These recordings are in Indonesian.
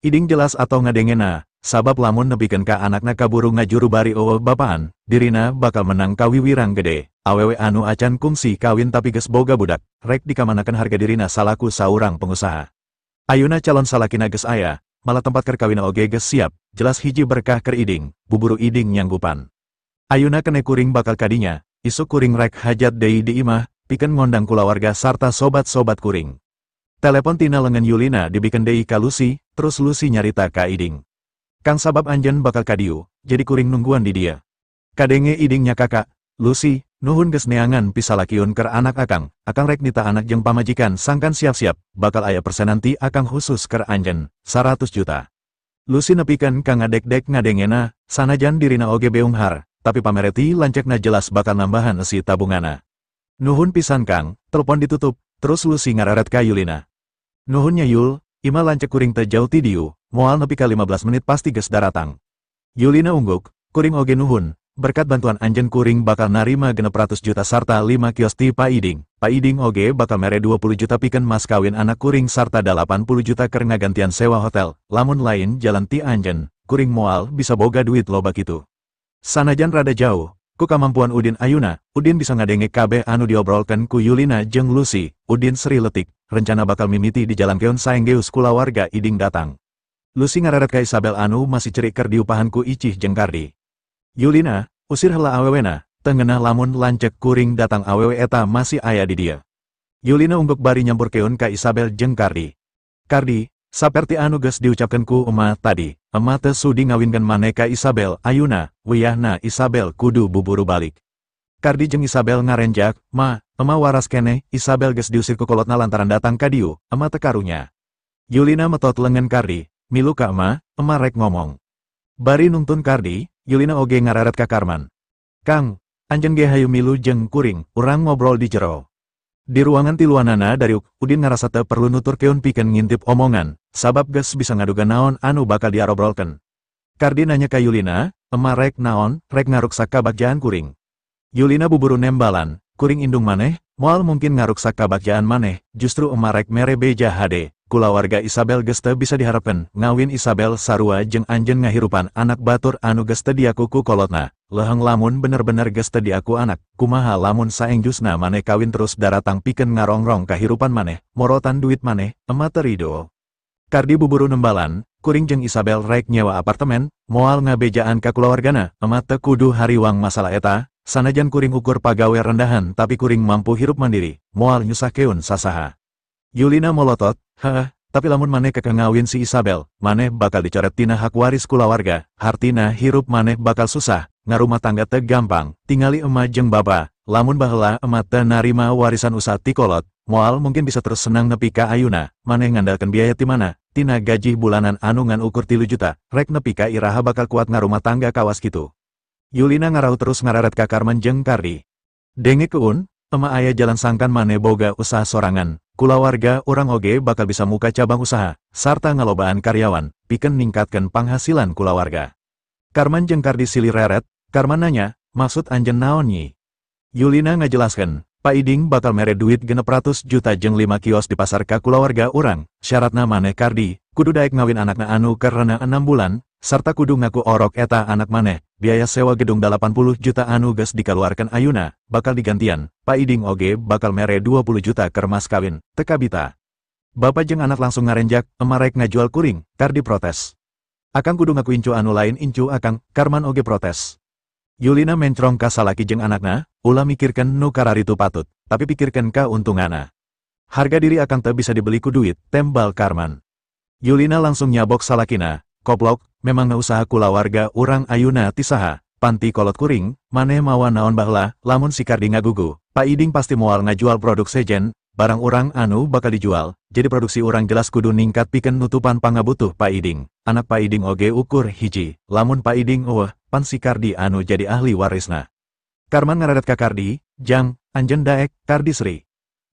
Iding jelas atau ngadengena, sabab lamun nepikeun ka anakna kaburu ngajuru bari eueuh bapaan, dirina bakal menang kawiwirang gede. Awewe anu acan kungsi kawin tapi geus boga budak, rek dikamanakeun harga dirina salaku saurang pengusaha. Ayeuna calon salakina geus aya, malah tempat keur kawina oge geus siap, jelas hiji berkah keur iding, buburu iding nyanggupan. Ayeuna kene kuring bakal kadinya, isuk kuring rek hajat deui di imah, pikeun ngondang kulawarga sarta sobat-sobat kuring. Telepon tina lengan Yulina dibikeun deui ka Lucy, terus Lucy nyarita ka iding. Kang sabab anjeun bakal kadiu, jadi kuring nungguan di dia. Kadenge idingnya kakak, Lucy, nuhun geus neangan pisalakiun keur anak akang rek nita anak jeung pamajikan sangkan siap-siap, bakal aya persenanti akang khusus keur anjeun, 100 juta. Lucy nepikeun ka ngadek-dek ngadengena, sanajan dirina oge beunghar, tapi pamereti lancekna jelas bakal nambahan esi tabungana. Nuhun pisan Kang, telepon ditutup, terus Lucy ngararet ka Yulina. Nuhunnya Yul, ima lancek kuring teu jauh ti dieu, moal nepi ka 15 menit pasti geus daratang. Yulina ungguk, kuring oge nuhun. Berkat bantuan anjeun kuring bakal narima 600 juta sarta 5 kios ti Pa Iding. Pa Iding oge bakal mere 20 juta pikeun mas kawin anak kuring sarta 80 juta keur ngagantian sewa hotel. Lamun lain jalan ti anjeun, kuring moal bisa boga duit loba kitu. Sanajan rada jauh, ku kamampuan Udin ayeuna, Udin bisa ngadenge kabeh anu diobrolkeun ku Yulina jeung Lucy. Udin seri letik, rencana bakal mimiti di jalan keun saenggeus kulawarga Iding datang. Lucy ngararet ka Isabel anu masih cerik keur diupahan ku Icih jeung Kardi. Yulina, usir heula awewena, tengenah lamun lancek kuring datang awewe eta masih aya di dia. Yulina ungguk bari nyampur keun ka Isabel jeung Kardi. Kardi, saperti anu geus diucapkeun ku Emma tadi, Emma teu sudi ngawinkeun maneh ka Isabel ayeuna, wiyahna Isabel kudu buburu balik. Kardi jeung Isabel ngarenjak, "Ma, Emma waras keneh, Isabel geus diusir ku kolotna lantaran datang ka dieu, Emma teu karunya." Yulina metot lengan Kardi, "Milu ka Emma rek ngomong." Bari nuntun Kardi, Yulina oge ngararet ka Karman. "Kang, anjeun ge hayu milu jeung kuring, urang ngobrol di jero." Di ruangan tiluanana dari Udin ngarasa teu perlu nutur keun pikeun ngintip omongan, sabab geus bisa ngaduga naon anu bakal diarobrolkeun. Kardi nanya ka Yulina, "Emma rek naon, rek ngaruksak kabagjaan kuring?" Yulina buburu nembalan, "Kuring indung maneh, moal mungkin ngaruksak kabagjaan maneh, justru Emma rek mere beja hade." Kulawarga Isabel geus teu bisa diharapkeun, ngawin Isabel sarua jeung anjeun ngahirupan anak batur anu geus teu diaku ku kolotna. Leuheung lamun bener-bener geus teu diaku anak, kumaha lamun saengjusna maneh kawin terus daratang pikeun ngarongrong kahirupan maneh, morotan duit maneh, Emma teu ridho. Kardi buburu nembalan, kuring jeung Isabel rek nyewa apartemen, moal ngabejaan ka kulawargana, Emma teu kudu hariwang masalah eta, sanajan kuring ukur pagawe rendahan tapi kuring mampu hirup mandiri, moal nyusahkeun sasaha. Yulina molotot, "Heh, tapi lamun maneh kekeh ngawin si Isabel, maneh bakal dicoret tina hak waris kulawarga, hartina hirup maneh bakal susah, ngarumah tangga teu gampang, tingali Emma jeung bapa, lamun baheula Emma teu narima warisan usah ti kolot, moal mungkin bisa terus senang nepi ka ayeuna, maneh ngandalkeun biaya ti mana, tina gaji bulanan anu ngan ukur 3 juta, rek nepi ka iraha bakal kuat ngarumah tangga kawas kitu." Yulina ngarau terus ngararet ka Karman jeung Kardi. "Denge keun, Emma aya jalan sangkan maneh boga usaha sorangan. Kulawarga urang oge bakal bisa muka cabang usaha, sarta ngalobaan karyawan, pikeun ningkatkeun panghasilan kulawarga." Karman jeung Kardi silih reret, Karman nanya, "Maksud anjeun naon nyi?" Yulina ngajelaskeun, "Pa Iding bakal mere duit 600 juta jeung 5 kios di pasar ka kulawarga urang, syaratna maneh Kardi, kudu daek ngawin anakna anu keur 6 bulan, sarta kudu ngaku orok eta anak maneh, biaya sewa gedung 80 juta anu geus dikaluarkeun ayeuna, bakal digantian, Pa Iding oge bakal mere 20 juta keur mas kawin, teu kabita." Bapa jeung anak langsung ngarenjak, "Emma rek ngajual kuring," Kardi protes. "Akang kudu ngaku incu anu lain incu akang," Karman oge protes. Yulina mencrong ka salaki jeung anakna, "Ulah mikirkeun nu kararitu patut, tapi pikirkeun kauntunganna. Harga diri akang teu bisa dibeli ku duit," tembal Karman. Yulina langsung nyabok salakina, "Koplok, memangna usaha kulawarga urang ayeuna ti saha, panti kolot kuring, maneh mawa naon baheula, lamun si Kardi ngagugu, Pa Iding pasti moal ngajual produk sejen, barang urang anu bakal dijual, jadi produksi urang jelas kudu ningkat pikeun nutupan pangabutuh Pa Iding. Anak Pa Iding oge ukur hiji, lamun Pa Iding pan si Kardi anu jadi ahli warisna." Karman ngararet ka Kardi, "Jang, anjeun daek, Kardi Sri.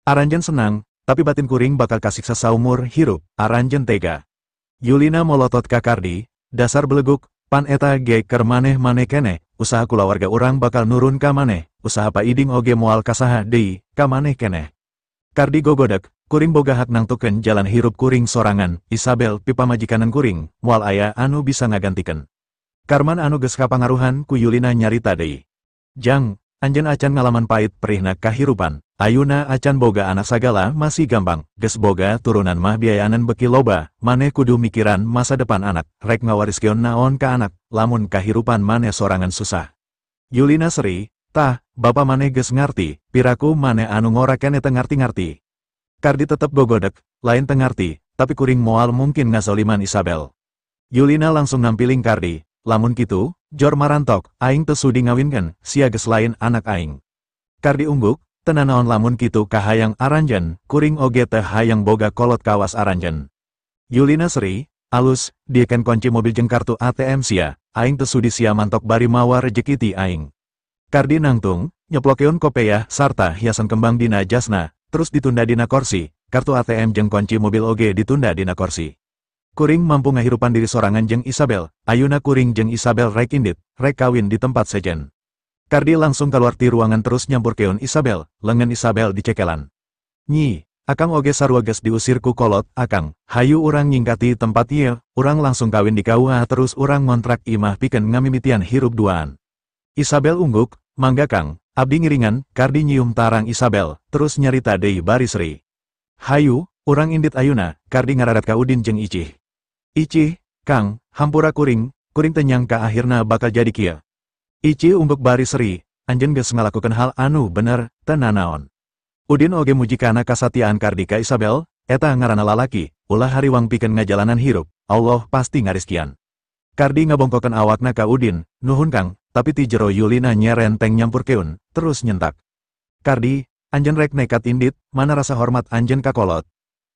Aranjeun senang, tapi batin kuring bakal kasiksa saumur hirup, aranjeun tega." Yulina molotot ka Kardi, "Dasar beleguk, pan eta ge keur maneh keneh, usaha kulawarga urang bakal nurun ka maneh, usaha Pa Iding oge moal kasaha deui, ka maneh keneh." Kardi gogodeg, Kuring boga hak nangtukeun jalan hirup kuring sorangan, Isabel pipa majikanan kuring, moal aya anu bisa ngagantikeun. Karman anu geus kapangaruhan ku Yulina nyarita deui. Jang, anjeun acan ngalaman pait perihna kahirupan. Ayeuna acan boga anak sagala masih gampang, geus boga turunan mah biayaanan beki loba, maneh kudu mikiran masa depan anak, rek ngawariskeun naon ka anak, lamun kahirupan maneh sorangan susah. Yulina seri, tah, bapa maneh geus ngarti, piraku maneh anu ngoraken eta ngarti-ngarti. Kardi tetep gogodek, lain teu ngarti, tapi kuring moal mungkin ngazoliman Isabel. Yulina langsung nampiling Kardi, lamun kitu, jor marantok, aing teu sudi ngawinkeun, sia geus lain anak aing. Kardi ungguk, tenanaon lamun kitu kahayang aranjen, kuring oge teh hayang boga kolot kawas aranjen. Yulina seri, alus, dieken kunci mobil jeung kartu ATM sia, aing teu sudi sia mantok bari mawa rejeki ti aing. Kardi nangtung, nyeplokeun kopeyah sarta hiasan kembang dina jasna, terus ditunda dina kursi, kartu ATM jeung kunci mobil oge ditunda dina kursi. Kuring mampu ngahirupan diri sorangan jeung Isabel, ayeuna kuring jeung Isabel rek indit, rek kawin di tempat sejen. Kardi langsung keluar ti ruangan terus nyampurkeun Isabel, lengan Isabel dicekelan. Nyi, akang oge sarua geus diusir ku kolot, akang, hayu urang nyingkati tempat ieu, urang langsung kawin di KUA terus urang ngontrak imah pikeun ngamimitian hirup duaan. Isabel ungguk, mangga kang, abdi ngiringan, Kardi nyium tarang Isabel, terus nyarita deui bari seri. Hayu, urang indit ayeuna, Kardi ngaradat ka Udin jeung Icih. Icih, kang, hampura kuring teu nyangka akhirna bakal jadi kieu. Icih ungguk bari seri, anjeun geus ngalakukeun hal anu bener, teu nanaon. Udin oge muji kana kasatiaan Kardi ka Isabel, eta ngaranna lalaki, ulah hariwang pikeun ngajalanan hirup, Allah pasti ngarizkian. Kardi ngabongkokeun awakna ka Udin, nuhun kang, tapi ti jero Yulina nyerenteng nyampurkeun, terus nyentak. Kardi, anjeun rek nekat indit, mana rasa hormat anjeun ka kolot.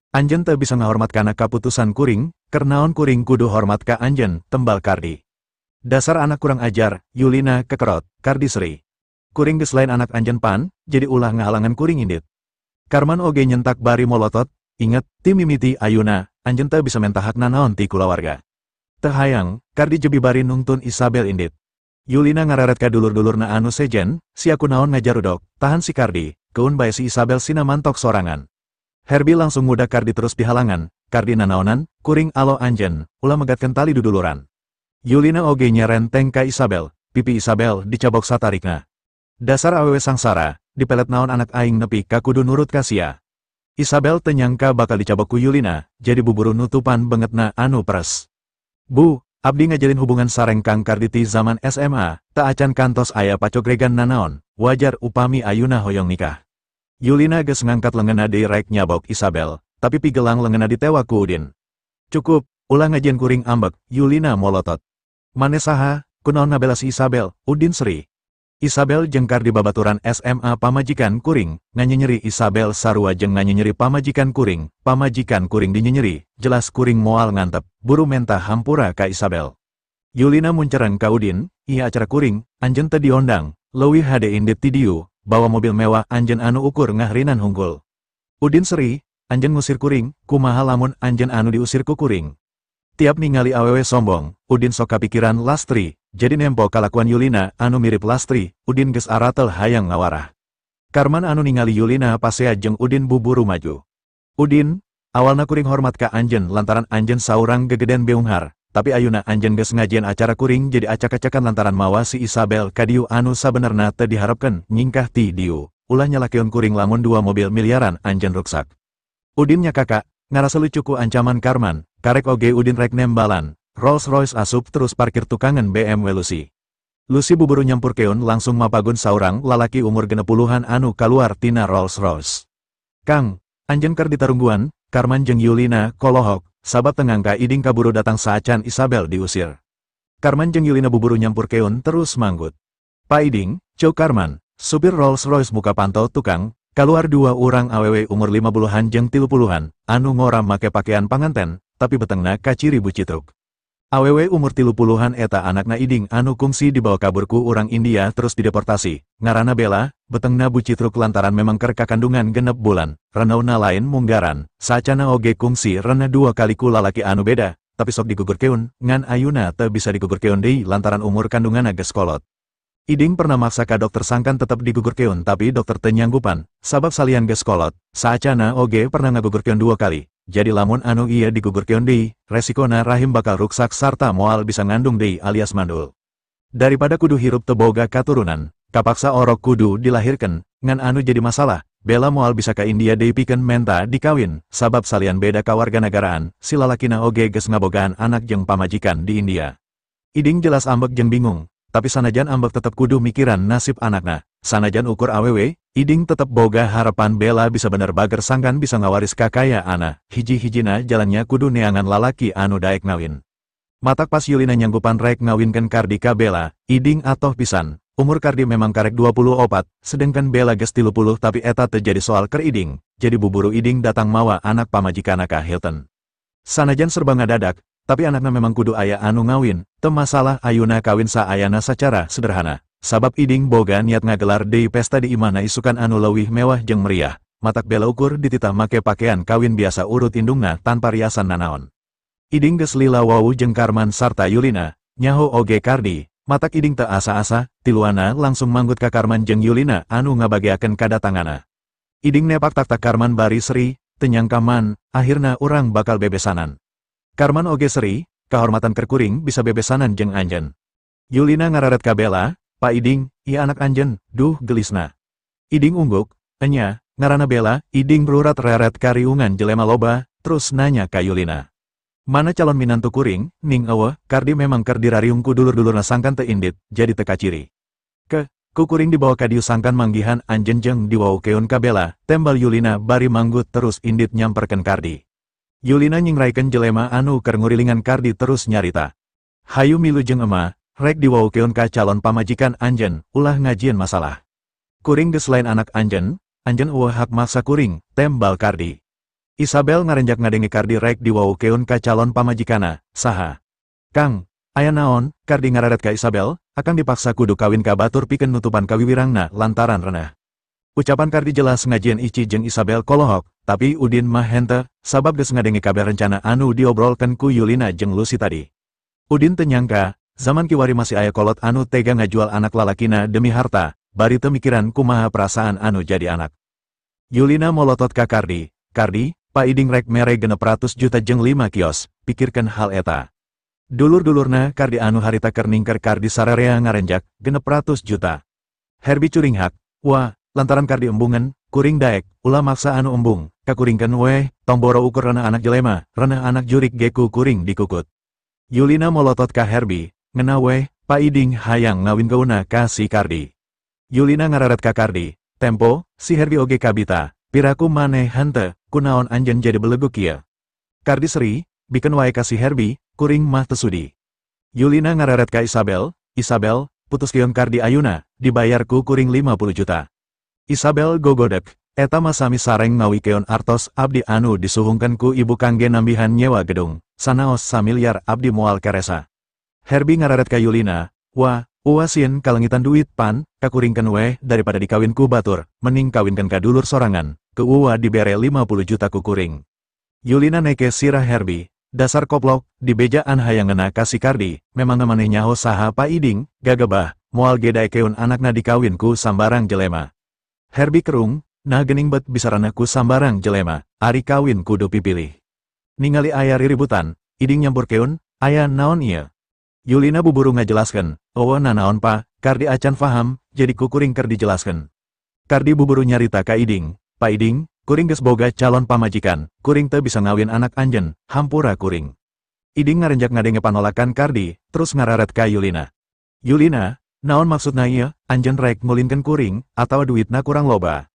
Anjeun teu bisa ngahormat kana kaputusan kuring, kernaon kuring kudu hormat ka anjeun, tembal Kardi. Dasar anak kurang ajar, Yulina kekerot, Kardi seri. Kuring geus lain anak anjeun pan, jadi ulah ngahalangan kuring indit. Karman oge nyentak bari molotot, inget, ti mimiti ayeuna, anjeun teu bisa menta hakna naon ti kulawarga. Teu hayang, Kardi jebi bari nungtun Isabel indit. Yulina ngararet ka dulur-dulurna anu sejen, si aku naon ngajarudok, tahan si Kardi, keun bae si Isabel sina mantok sorangan. Herbie langsung ngudak Kardi terus dihalangan, Kardi nanaonan, kuring alo anjeun, ulah megatkeun tali duduluran. Yulina oge nyerenteng ka Isabel, pipi Isabel dicabok satarikna. Dasar awewe sangsara, dipelet naon anak aing nepi ka kudu nurut ka sia. Isabel teu nyangka bakal dicabok ku Yulina, jadi buburu nutupan bengetna anu peres. Bu, abdi ngajalin hubungan sareng Kang Kardi ti zaman SMA, teu acan kantos aya pacogregan nanaon, wajar upami ayeuna hoyong nikah. Yulina geus ngangkat leungeunna deui rek nyabok Isabel, tapi pigelang leungeunna ditewa ku Udin. Cukup, ulah ngajieun kuring ambek, Yulina molotot. Mane saha, kunaon ngabela si Isabel, Udin seri. Isabel jeung Kardi babaturan SMA pamajikan kuring, nganyenyeri Isabel sarua jeung nganyenyeri pamajikan kuring dinyenyeri, jelas kuring moal ngantep, buru menta hampura ka Isabel. Yulina muncereng ka Udin, ieu acara kuring, anjeun teu diondang, leuwih hade indit ti dieu, bawa mobil mewah anjeun anu ukur ngahrinan hunggul. Udin seri, anjeun ngusir kuring, kumaha lamun anjeun anu diusir ku kuring. Tiap ningali awewe sombong, Udin sok kapikiran Lastri, jadi nempo kalakuan Yulina anu mirip Lastri, Udin geus aratel hayang ngawarah. Karman anu ningali Yulina pasea jeung Udin buburu maju. Udin, awalna kuring hormat ka anjeun lantaran anjeun saurang gegeden beunghar, tapi ayeuna anjeun geus ngajieun acara kuring jadi acak-acakan lantaran mawa si Isabel ka dieu anu sabenerna teu diharepkeun nyingkah ti dieu, ulah nyalakeun kuring lamun 2 mobil miliaran anjeun ruksak. Udin nya kakak, ngarasa lucu ku ancaman Karman. Karek oge Udin rek nembalan, Rolls-Royce asup terus parkir tukangan BMW Lucy. Lucy buburu nyampurkeun langsung mapagun saurang lalaki umur 60-an anu kaluar tina Rolls-Royce. Kang, anjeun keur ditarungguan, Karman jeung Yulina kolohok, sabab tengangka iding kaburu datang saacan Isabel diusir. Karman jeung Yulina buburu nyampurkeun terus manggut. Pa iding, ceu Karman, supir Rolls-Royce muka pantau tukang, kaluar 2 urang awewe umur 50-an jeung 30-an, anu ngora make pakaian panganten, tapi betengna kaciri bucitruk. Awewe umur 30-an eta anakna iding anu kungsi dibawa kabur ku urang India terus dideportasi. Ngaranna Bella, betengna bucitruk lantaran memang keur kakandungan 6 bulan. Renauna lain munggaran, saacana oge kungsi rena 2 kali ku lalaki anu beda, tapi sok digugurkeun, ngan ayuna teu bisa digugurkeun deui lantaran umur kandunganna geus kolot. Iding pernah maksa ka dokter sangkan tetap digugurkeun tapi dokter teu nyanggupan, sabab salian geus kolot, saacana oge pernah ngagugurkeun 2 kali. Jadi lamun anu ieu digugurkeun deui, resikona rahim bakal ruksak sarta moal bisa ngandung deui alias mandul. Daripada kudu hirup teu boga katurunan, kapaksa orok kudu dilahirkeun, ngan anu jadi masalah, Bella moal bisa ka India deui pikeun menta dikawin, sabab salian beda kawarganagaraan, si lalakina oge geus ngabogaan anak jeung pamajikan di India. Iding jelas ambek jeung bingung. Tapi sanajan ambek tetep kudu mikiran nasib anakna. Sanajan ukur awewe, Iding tetep boga harapan Bella bisa bener bager sangkan bisa ngawaris kakayaan. Hiji-hijina jalannya kudu neangan lalaki anu daek ngawin. Matak pas Yulina nyanggupan rek ngawinkeun Kardi ka Bella, Iding atoh pisan. Umur Kardi memang karek 24, sedangkan Bella geus 30 tapi eta teu jadi soal keur Iding. Jadi buburu Iding datang mawa anak pamajikana ka Hilton. Sanajan serba ngadadak, tapi anakna memang kudu aya anu ngawin, teu masalah ayuna kawin saayana sacara sederhana. Sabab Iding boga niat ngagelar deui pesta di imana isukan anu leuwih mewah jeung meriah. Matak Bella ukur dititah make pakaian kawin biasa urut indungna tanpa riasan nanaon. Iding geus lila wau jeung Karman sarta Yulina, nyaho oge Kardi. Matak Iding teu asa-asa, tiluana langsung manggut ka Karman jeung Yulina anu ngabageakeun kadatanganna. Iding nepak tak Karman bari seri, teu nyangka man, akhirna urang bakal bebesanan. Karman oge seri, kahormatan kerkuring bisa bebesanan jeung anjen. Yulina ngararet ka Bella, "Pa Iding, ieu anak anjen, duh gelisna." Iding ungguk, "Enya, ngaranna Bella." Iding berurat reret kariungan jelema loba, terus nanya ka Yulina. "Mana calon minantu kuring?" "Ning eueuh, Kardi memang keur dirariung ku dulur-dulurna sangkan teu indit, jadi teu kaciri." Ku kuring dibawa ka dieu sangkan manggihan anjen jeung diwaukeun ka Bella, tembal Yulina bari manggut terus indit nyamperkeun Kardi. Yulina nyingraikeun jelema anu keur ngurilingan Kardi terus nyarita. "Hayu milu jeung ema, rek diwaukeun ka calon pamajikan anjen, ulah ngajieun masalah. Kuring geus lain anak anjen eueuh hak maksa kuring," tembal Kardi. Isabel ngarenjak ngadenge Kardi rek diwaukeun ka calon pamajikana, "Saha?" "Kang, aya naon?" Kardi ngararet ka Isabel, "Akang dipaksa kudu kawin ka batur pikeun nutupan kawiwirangna lantaran reneh." Ucapan Kardi jelas ngajieun Ici jeung Isabel kolohok, tapi Udin mah henteu, sabab geus ngadenge kabeh rencana anu diobrolkeun ku Yulina jeung Lucy tadi. Udin teu nyangka, zaman kiwari masih aya kolot anu tega ngajual anak lalakina demi harta, bari teu mikiran kumaha perasaan anu jadi anak. Yulina molotot ka Kardi, "Kardi, Pa Iding rek mere 600 juta jeung 5 kios, pikirkeun hal eta." Dulur-dulurna Kardi anu harita keur ningker Kardi sararea ngarenjak, 600 juta. Herbie curing hak, "Wah, lantaran Kardi embungan, kuring daek, ulah maksa anu embung, kakuringkeun weh, tong boro ukur reneh anak jelema, reneh anak jurik geku kuring dikukut." Yulina molotot ka Herbie, "Ngeunah weh, Pa Iding hayang ngawin gauna ka si Kardi." Yulina ngararet ka Kardi, "Tempo, si Herbie oge kabita, piraku maneh henteu, kunaon anjeun jadi beleguk kieu." Kardi seri, "Bikeun wae ka si Herbie, kuring mah teu sudi." Yulina ngararet ka Isabel, "Isabel, putuskeun Kardi ayuna, dibayar ku kuring 50 juta." Isabel gogodek, "Eta mah sami sareng ngawikeun artos abdi anu disuhungkeun ku ibu kangge nambihan nyewa gedung, sanaos 1 miliar abdi moal karesa." Herbie ngararet ka Yulina, "Wah, sieun kalengitan duit pan, kakuringkeun weh daripada dikawin ku batur, mending kawinkeun ka dulur sorangan, ke dibere 50 juta ku kuring." Yulina neke sirah Herbie, "Dasar koplok, dibejaan hayang ngeuna ka si Kardi, memang maneh nyaho saha Pa Iding, gagebah, moal gedaekeun anakna dikawin ku sambarang jelema." Herbie kerung, "Nah geuning bet bisarana ku sambarang jelema, ari kawin kudu pipilih." Ningali aya riributan, Iding nyampurkeun, "Aya naon ieu?" Yulina buburu ngajelaskeun, "Eueuh nanaon Pa, Kardi acan faham, jadi ku kuring keur dijelaskeun." Kardi buburu nyarita ka Iding, "Pa Iding, kuring geus boga calon pamajikan, kuring teu bisa ngawin anak anjeun, hampura kuring." Iding ngarenjak ngadenge panolakan Kardi, terus ngararet ka Yulina. "Yulina, naon maksudna ieu, anjeun rek ngulinkeun kuring, atawa duitna kurang loba?"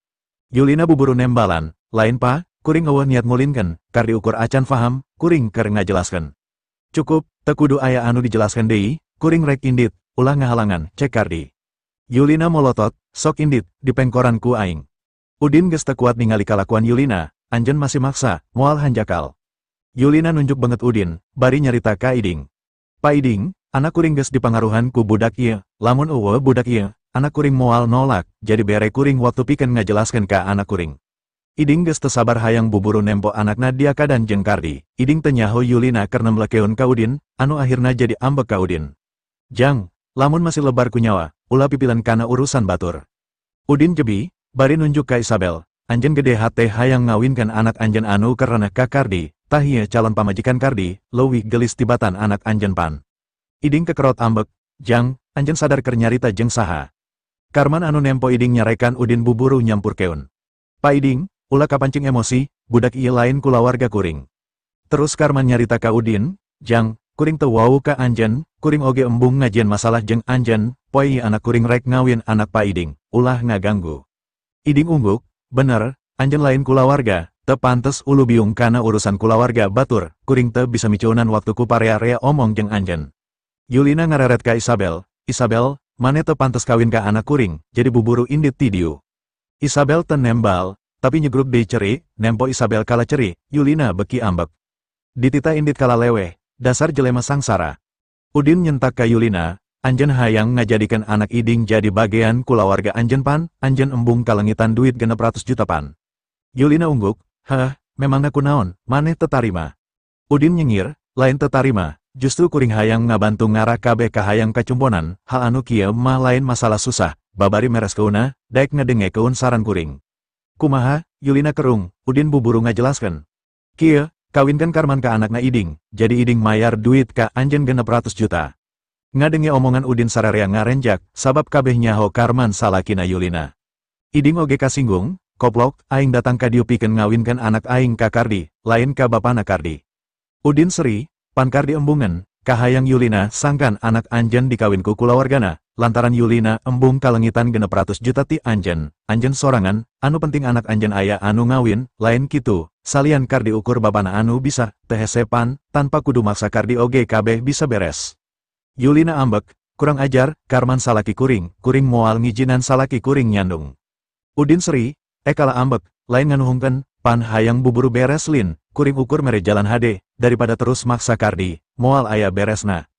Yulina buburu nembalan, "Lain Pa, kuring eueuh niat ngulinkeun." Kardi ukur acan faham, kuring keur ngajelaskeun. "Cukup, teu kudu aya anu dijelaskeun deui, kuring rek indit, ulah ngahalangan," cek Kardi. Yulina molotot, "Sok indit, dipengkoran ku aing." Udin geus teu kuat ningali kalakuan Yulina, anjeun masih maksa, moal hanjakal. Yulina nunjuk banget Udin, bari nyarita ka Iding. "Pa Iding, anak kuring geus dipangaruhan ku budak ieu, lamun eueuh budak ieu, anak kuring moal nolak, jadi bere kuring waktu pikeun ngajelaskeun ka anak kuring." Iding geus teu sabar hayang buburu nempo anakna dia kadan jeung Kardi. Iding teu nyaho Yulina keur nemblekeun ka Udin, anu akhirna jadi ambek ka Udin. "Jang, lamun masih lebar ku nyawa, ulah pipilan kana urusan batur. Udin jebi, bari nunjuk ka Isabel, anjen gede hate hayang ngawinkan anak anjen anu karena ka Kardi, tahia calon pamajikan Kardi, leuwih gelis tibatan anak anjen pan. Iding kekerot ambek, jang, anjen sadar keur nyarita jeung saha. Karman anu nempo Iding nyarekan Udin buburu nyampur keun. Pa Iding, ulah kapancing emosi, budak ieu lain kulawarga kuring. Terus Karman nyarita ka Udin, jang, kuring teu wau ka anjen, kuring oge embung ngajian masalah jeung anjen, poe anak kuring rek ngawin anak Pa Iding, ulah ngaganggu. Iding ungguk, bener, anjen lain kulawarga, teu pantes ulu biung kana urusan kulawarga batur, kuring teu bisa miceunan waktu ku parea-rea omong jeung anjen. Yulina ngareret ka Isabel, Isabel, mane teu pantes kawin ka anak kuring, jadi buburu indit ti diu. Isabel teu nembal, tapi nyegruk deui ceri, nempo Isabel kala ceri, Yulina beki ambek. Ditita indit kala leweh, dasar jelema sangsara. Udin nyentak ka Yulina, anjen hayang ngajadikan anak Iding jadi bagian kulawarga anjen pan, anjen embung kalengitan duit 600 juta pan. Yulina ungguk, heh, memangna kunaon, maneh teu tarima. Udin nyengir, lain teu tarima, justru kuring hayang ngabantu ngarah kabeh ka hayang kacumponan, hal anu kieu mah lain masalah susah, babari meres keuna, daek ngedenge keun saran kuring. Kumaha, Yulina kerung, Udin buburu ngajelaskeun. Kieu, kawinkan Karman ka anakna Iding, jadi Iding mayar duit ka anjen 600 juta. Ngadenge omongan Udin sararea ngarenjak, sabab kabeh nyaho Karman salakina Yulina. Iding oge kasinggung, koplok, aing datang ka dieu pikeun ngawinkan anak aing ka Kardi, lain ka bapana Kardi. Udin seri, pan Kardi embungan, kahayang Yulina sangkan anak anjen dikawin ku kulawargana, lantaran Yulina embung kalengitan 600 juta ti anjen sorangan, anu penting anak anjen aya anu ngawin, lain kitu, salian Kardi ukur babana anu bisa, teh hesepan, tanpa kudu maksa Kardi oge kabeh bisa beres. Yulina ambek, kurang ajar, Karman salaki kuring moal ngijinan salaki kuring nyandung. Udin seri, kala ambek, lain nganuhungkeun, pan hayang buburu beres lin, kuring ukur mere jalan hade, daripada terus maksa Kardi, moal aya beresna.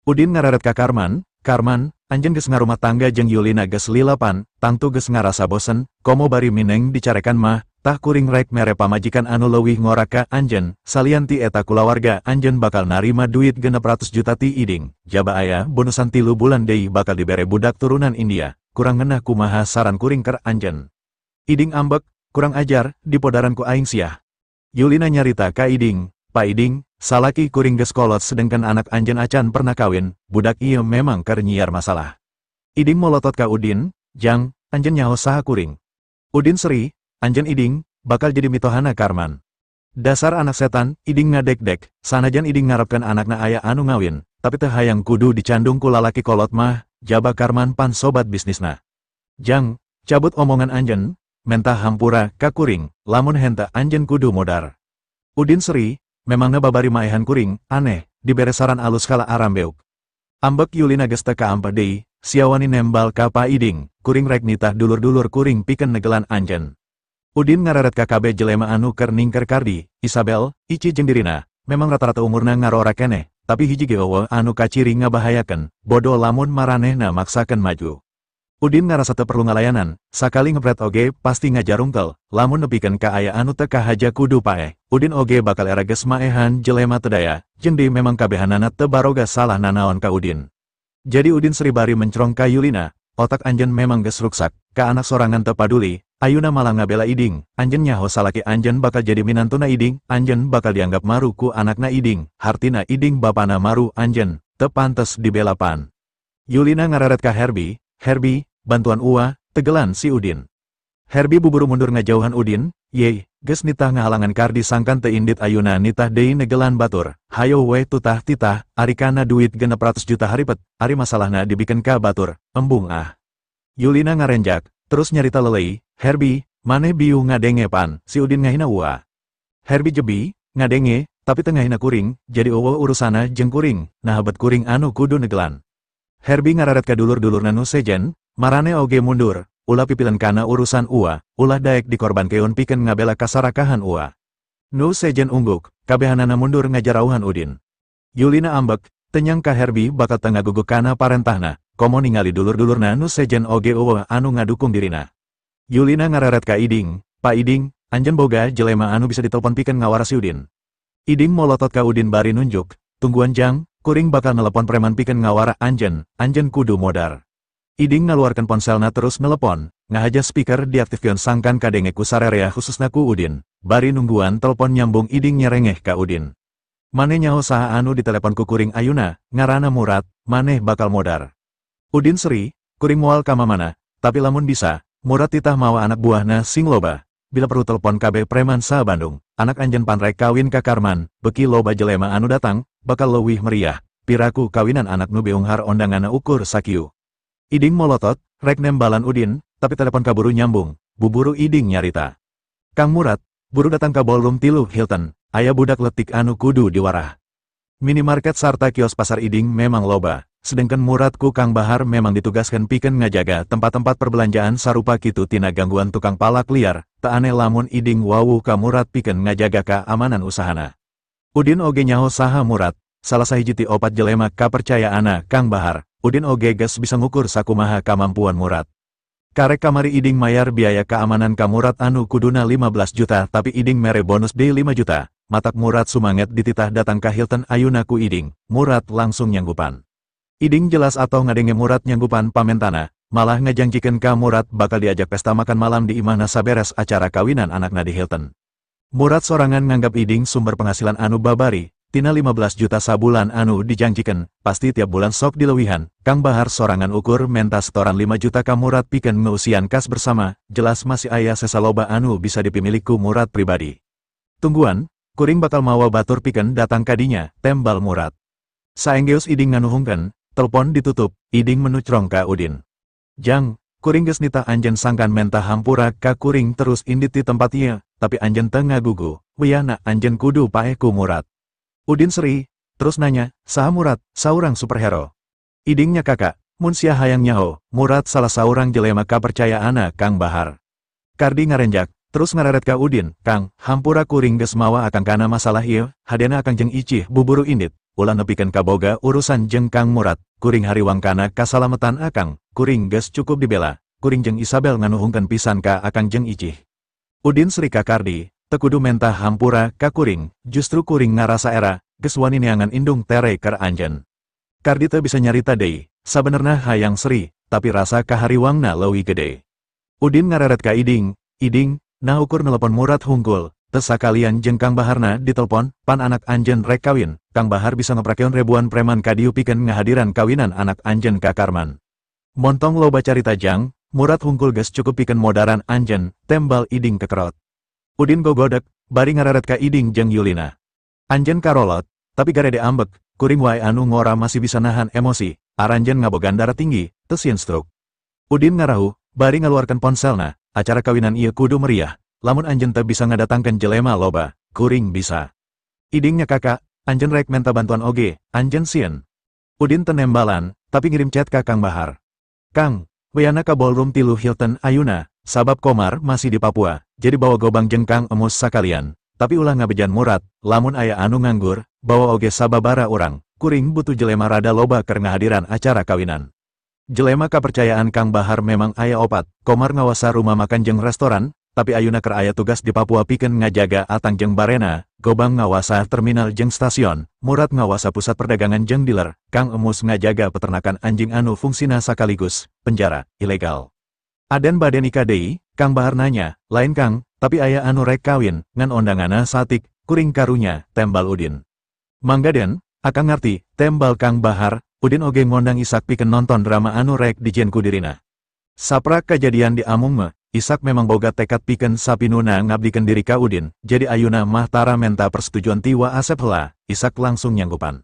Udin ngararet ka Karman, Karman, anjen geus ngarumah tangga jeung Yulina geus lilapan, tangtu geus ngarasa bosen, komo bari mineng dicarekan mah, tah kuring rek mere pamajikan anu leuwih ngora ka anjen, salian ti eta kulawarga anjen bakal narima duit 600 juta ti Iding, jaba aya bonusan 3 bulan deui bakal dibere budak turunan India, kurang ngeunah kumaha saran kuring keur anjen. Iding ambek, kurang ajar, dipodaran ku aing siah. Yulina nyarita ka Iding, Pa Iding, salaki kuring geus kolot sedengkan anak anjen acan pernah kawin, budak ieu memang keur nyiar masalah. Iding molotot ka Udin, jang, anjen nyaho saha kuring. Udin seri, anjen Iding, bakal jadi mitohana Karman. Dasar anak setan, Iding ngadek-dek, sanajan Iding ngarepkeun anakna aya anu ngawin, tapi teu hayang kudu dicandung ku lalaki kolot mah, jaba Karman pan sobat bisnisna. Jang, cabut omongan anjen, mentah hampura ka kuring, lamun henteu anjen kudu modar. Udin seri, memangna babari maehan kuring, aneh, dibere saran alus kala arambeuk. Ambek Yulina geus teu kaampa deui, siawani nembal ka Pa Iding, kuring rek nitah dulur-dulur kuring pikeun negelan anjen. Udin ngararet ka kabeh jelema anu keur ningker Kardi, Isabel, Ici jeung dirina, memang rata-rata umurna ngarora keneh, tapi hiji ge eueuh anu kaciri ngabahayakeun, bodoh lamun maranehna maksakeun maju. Udin ngarasa teu perlu ngalayanan, sakali ngepret oge pasti ngajarungkel, lamun nepikeun ka aya anu teu kahaja kudu paeh. Udin oge bakal era geus maehan jelema teu daya, jeung deui memang kabehanana teu baroga salah nanaon ka Udin. Jadi Udin seribari mencrong ka Yulina, otak anjen memang geus ruksak, ka anak sorangan teu paduli, ayuna malah ngabela Iding, anjen nyaho salaki anjen bakal jadi minantuna Iding, anjen bakal dianggap maru ku anakna Iding, hartina Iding bapana maru anjen, teu pantes dibela pan. Yulina ngararet ka Herbie, Herbie, bantuan Uwa, tegelan si Udin. Herbie buburu mundur ngajauhan Udin, yei, geus nitah ngahalangan Kardi sangkan teu indit ayuna nitah deui negelan batur, hayo we tutah titah, ari kana duit 600 juta haripet, ari masalahna dibikeun ka batur, embung ah. Yulina ngarenjak, terus nyarita lelei, Herbie, maneh biu ngadenge pan, si Udin ngahina Uwa. Herbie jebi, ngadenge, tapi teu ngahina kuring, jadi eueuh urusana jeung kuring, nahabet kuring anu kudu negelan. Herbie ngararet ka dulur-dulurna nu sejen, marane oge mundur, ulah pipilan kana urusan Uwa, ulah daek dikorbankeun pikeun ngabela kasarakahan Uwa. Nu sejen ungguk, kabehanana mundur ngajarauhan Udin. Yulina ambek, tenyang ka Herbie bakal teu ngaguguk kana parentahna, komo ningali dulur-dulurna nu sejen oge eueuh anu ngadukung dirina. Yulina ngararet ka Iding, Pa Iding, anjen boga jelema anu bisa ditelepon pikeun ngawarasi Udin. Iding molotot ka Udin bari nunjuk, tungguan jang, kuring bakal nelepon preman pikeun ngawara anjen, anjen kudu modar. Iding ngaluarkan ponselna terus nelepon, ngahaja speaker diaktifkeun sangkan kadenge ku sarerea khususna ku Udin. Bari nungguan telepon nyambung Iding nyerengeh ka Udin. Maneh nyaho saha anu ditelepon ku kuring ayeuna, ngaranna Murad, maneh bakal modar. Udin seri, kuring moal ka mamana, tapi lamun bisa, Murad titah mawa anak buahna sing loba. Bila perlu telepon kabeh preman sa Bandung, anak anjeun panrek kawin ka Karman, beki loba jelema anu datang, bakal leuwih meriah. Piraku kawinan anak nu beunghar ondanganna ukur sakieu. Iding molotot, rek nembalan Udin, tapi telepon kaburu nyambung, buburu Iding nyarita. Kang Murad, buru datang ka ballroom 3 Hilton, aya budak letik anu kudu diwarah. Minimarket sarta kios pasar Iding memang loba, sedangkan Murad ku Kang Bahar memang ditugaskan pikeun ngajaga tempat-tempat perbelanjaan sarupa kitu tina gangguan tukang palak liar, teu aneh lamun Iding wawuh ka Murad pikeun ngajaga keamanan usahana. Udin oge nyaho saha Murad, salah sahiji ti opat jelema kapercayaana Kang Bahar. Udin oge geus bisa ngukur sakumaha kamampuan Murad. Karek kamari Iding mayar biaya keamanan ka Murad anu kuduna 15 juta tapi Iding mere bonus D 5 juta. Matak Murad sumanget dititah datang ka Hilton ayuna ku Iding. Murad langsung nyanggupan. Iding jelas atau ngadenge Murad nyanggupan pamentana, malah ngajanjikeun ka Murad bakal diajak pesta makan malam di imahna saberes acara kawinan anakna di Hilton. Murad sorangan nganggap Iding sumber penghasilan anu babari. Tina 15 juta sabulan anu dijanjikan, pasti tiap bulan sok dileuwihan. Kang Bahar sorangan ukur menta setoran 5 juta ka Murad pikeun ngeusian kas bersama, jelas masih aya sesaloba anu bisa dipimilih ku Murad pribadi. Tungguan, kuring bakal mawa batur pikeun datang kadinya, tembal Murad. Saenggeus Iding nganuhungkeun, telepon ditutup, Iding menucrong ka Udin. Jang, kuring geus nitah anjeun sangkan menta hampura ka kuring terus indit di tempat ieu, tapi anjeun teu ngagugu, wiyahna anjeun kudu paeh ku Murad. Udin seri, terus nanya, saha Murad, saurang superhero. Idingnya kakak, mun sia hayang nyaho, Murad salah saurang jelema kapercayaana Kang Bahar. Kardi ngarenjak, terus ngareret ka Udin, Kang, hampura kuring geus mawa akang kana masalah ieu, hadena akang jeung icih buburu indit, ulah nepikeun kaboga urusan jeung Kang Murad, kuring hariwang kana kasalametan akang, kuring geus cukup dibela, kuring jeung Isabel nganuhungkeun pisan ka akang jeung icih. Udin seri ka Kardi, tekudu mentah hampura ka kuring, justru kuring ngarasa era, geus wani neangan indung tere keur anjeun. Kardi teu bisa nyarita deui, sabenerna hayang seri, tapi rasa kahariwangna leuwih gede. Udin ngareret ka Iding, Iding, nah ukur nelepon Murad hungkul, teu sakalian jeung Kang Baharna ditelepon, pan anak anjeun rek kawin, Kang Bahar bisa ngeprakeun ribuan preman ka dieu pikeun ngahadiran kawinan anak anjeun ka Karman. Montong loba carita Jang, Murad hungkul geus cukup pikeun modaran anjeun, tembal Iding kekerot. Udin gogodek, bari ngareret ka Iding jeung Yulina. Anjeun karolot, tapi garede ambek, kuring wae anu ngora masih bisa nahan emosi, aranjeun ngabogan darah tinggi, teu sieun stroke. Udin ngarahu, bari ngaluarkan ponselna, acara kawinan ieu kudu meriah, lamun anjeun teu bisa ngadatangkeun jelema loba, kuring bisa. Idingnya kakak, anjeun rek menta bantuan oge, anjeun sieun. Udin teu nembalan, tapi ngirim chat ka Kang Bahar. Kang, weyana ka ballroom 3 Hilton ayuna. Sabab Komar masih di Papua, jadi bawa gobang jeung Kang Emus sakalian. Tapi ulah ngabejan Murad, lamun aya anu nganggur, bawa oge sababara urang, kuring butuh jelema rada loba keur ngahadiran acara kawinan. Jelema kapercayaan Kang Bahar memang aya opat, Komar ngawasa rumah makan jeung restoran, tapi ayuna keur aya tugas di Papua pikeun ngajaga Atang jeung Barena, Gobang ngawasa terminal jeung stasiun, Murad ngawasa pusat perdagangan jeung dealer, Kang Emus ngajaga peternakan anjing anu fungsina sakaligus, penjara, ilegal. Aden baden ika deui, Kang Bahar nanya, lain Kang, tapi aya anu rek kawin, ngan ondangana satik, kuring karunya, tembal Udin. Mangga den, akang ngarti, tembal Kang Bahar, Udin oge ngondang Isak pikeun nonton drama anu rek dijieun ku dirina. Saprak kajadian di Amung mah, Isak memang boga tekad pikeun sapinuna ngabdikeun diri ka Udin, jadi ayuna mah tara menta persetujuan tiwa Asep heula, Isak langsung nyanggupan.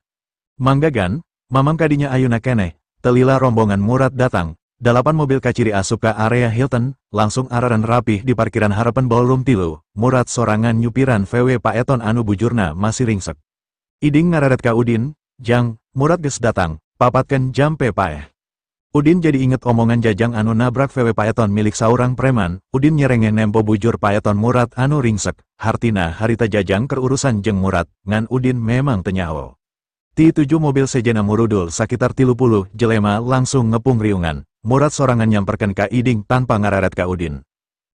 Mangga gan, mamang kadinya ayuna keneh, telila rombongan Murad datang. 8 mobil kaciri asup ke area Hilton, langsung araran rapih di parkiran harapan ballroom 3, Murad sorangan nyupiran VW paeton anu bujurna masih ringsek. Iding ngararet ka Udin, Jang, Murad geus datang, papatkeun jampe paeh. Udin jadi inget omongan Jajang anu nabrak VW paeton milik saurang preman, Udin nyerenge nempo bujur paeton Murad anu ringsek, hartina harita Jajang kerurusan jeung Murad, ngan Udin memang teu nyaho. Ti 7 mobil sejena murudul sakitar 30 jelema langsung ngepung riungan. Murad sorangan nyamperkeun ka Iding tanpa ngararet ka Udin.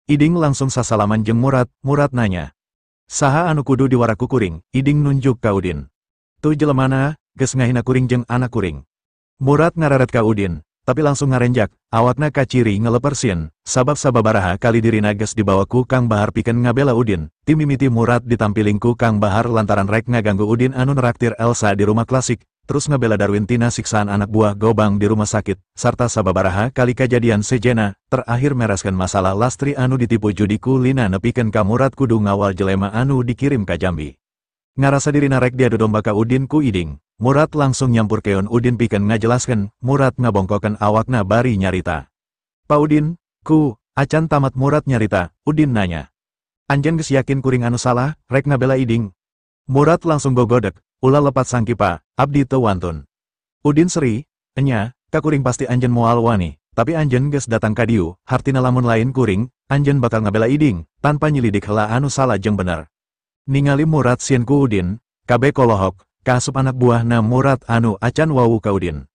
Iding langsung sasalaman jeung Murad, Murad nanya. Saha anu kudu diwaraku kuring, Iding nunjuk ka Udin. Tu jelemana, geus ngahina kuring jeung anak kuring. Murad ngararet ka Udin, tapi langsung ngarenjak, awakna kaciri ngelepersin, sabab sababaraha kali diri nages dibawaku Kang Bahar piken ngabela Udin, tim mimiti Murad ditampilingku Kang Bahar lantaran rek ngaganggu Udin anu neraktir Elsa di rumah klasik, terus ngabela Darwin tina siksaan anak buah Gobang di rumah sakit, sarta sababaraha kali kejadian sejena, terakhir mereskan masalah Lastri anu ditipu judiku Lina nepikeun ka Murad kudu ngawal jelema anu dikirim ka Jambi. Ngarasa diri narek diadu domba ka Udin ku Iding. Murad langsung nyampur keun Udin piken ngajelaskan, Murad ngabongkokan awakna bari nyarita. Pa Udin, ku, acan tamat Murad nyarita, Udin nanya. Anjen geus yakin kuring anu salah, rek ngabela Iding. Murad langsung gogodek, ulah lepat sangkipa, abdi teu wantun. Udin seri, enya, ka kuring pasti anjen moal wani, tapi anjen geus datang ka diu, hartina lamun lain kuring, anjen bakal ngabela Iding, tanpa nyelidik heula anu salah jeung bener. Ningali Murad sieun ku Udin, kabe kolohok. Kasup anak buahna Murad anu acan wawu ka Udin.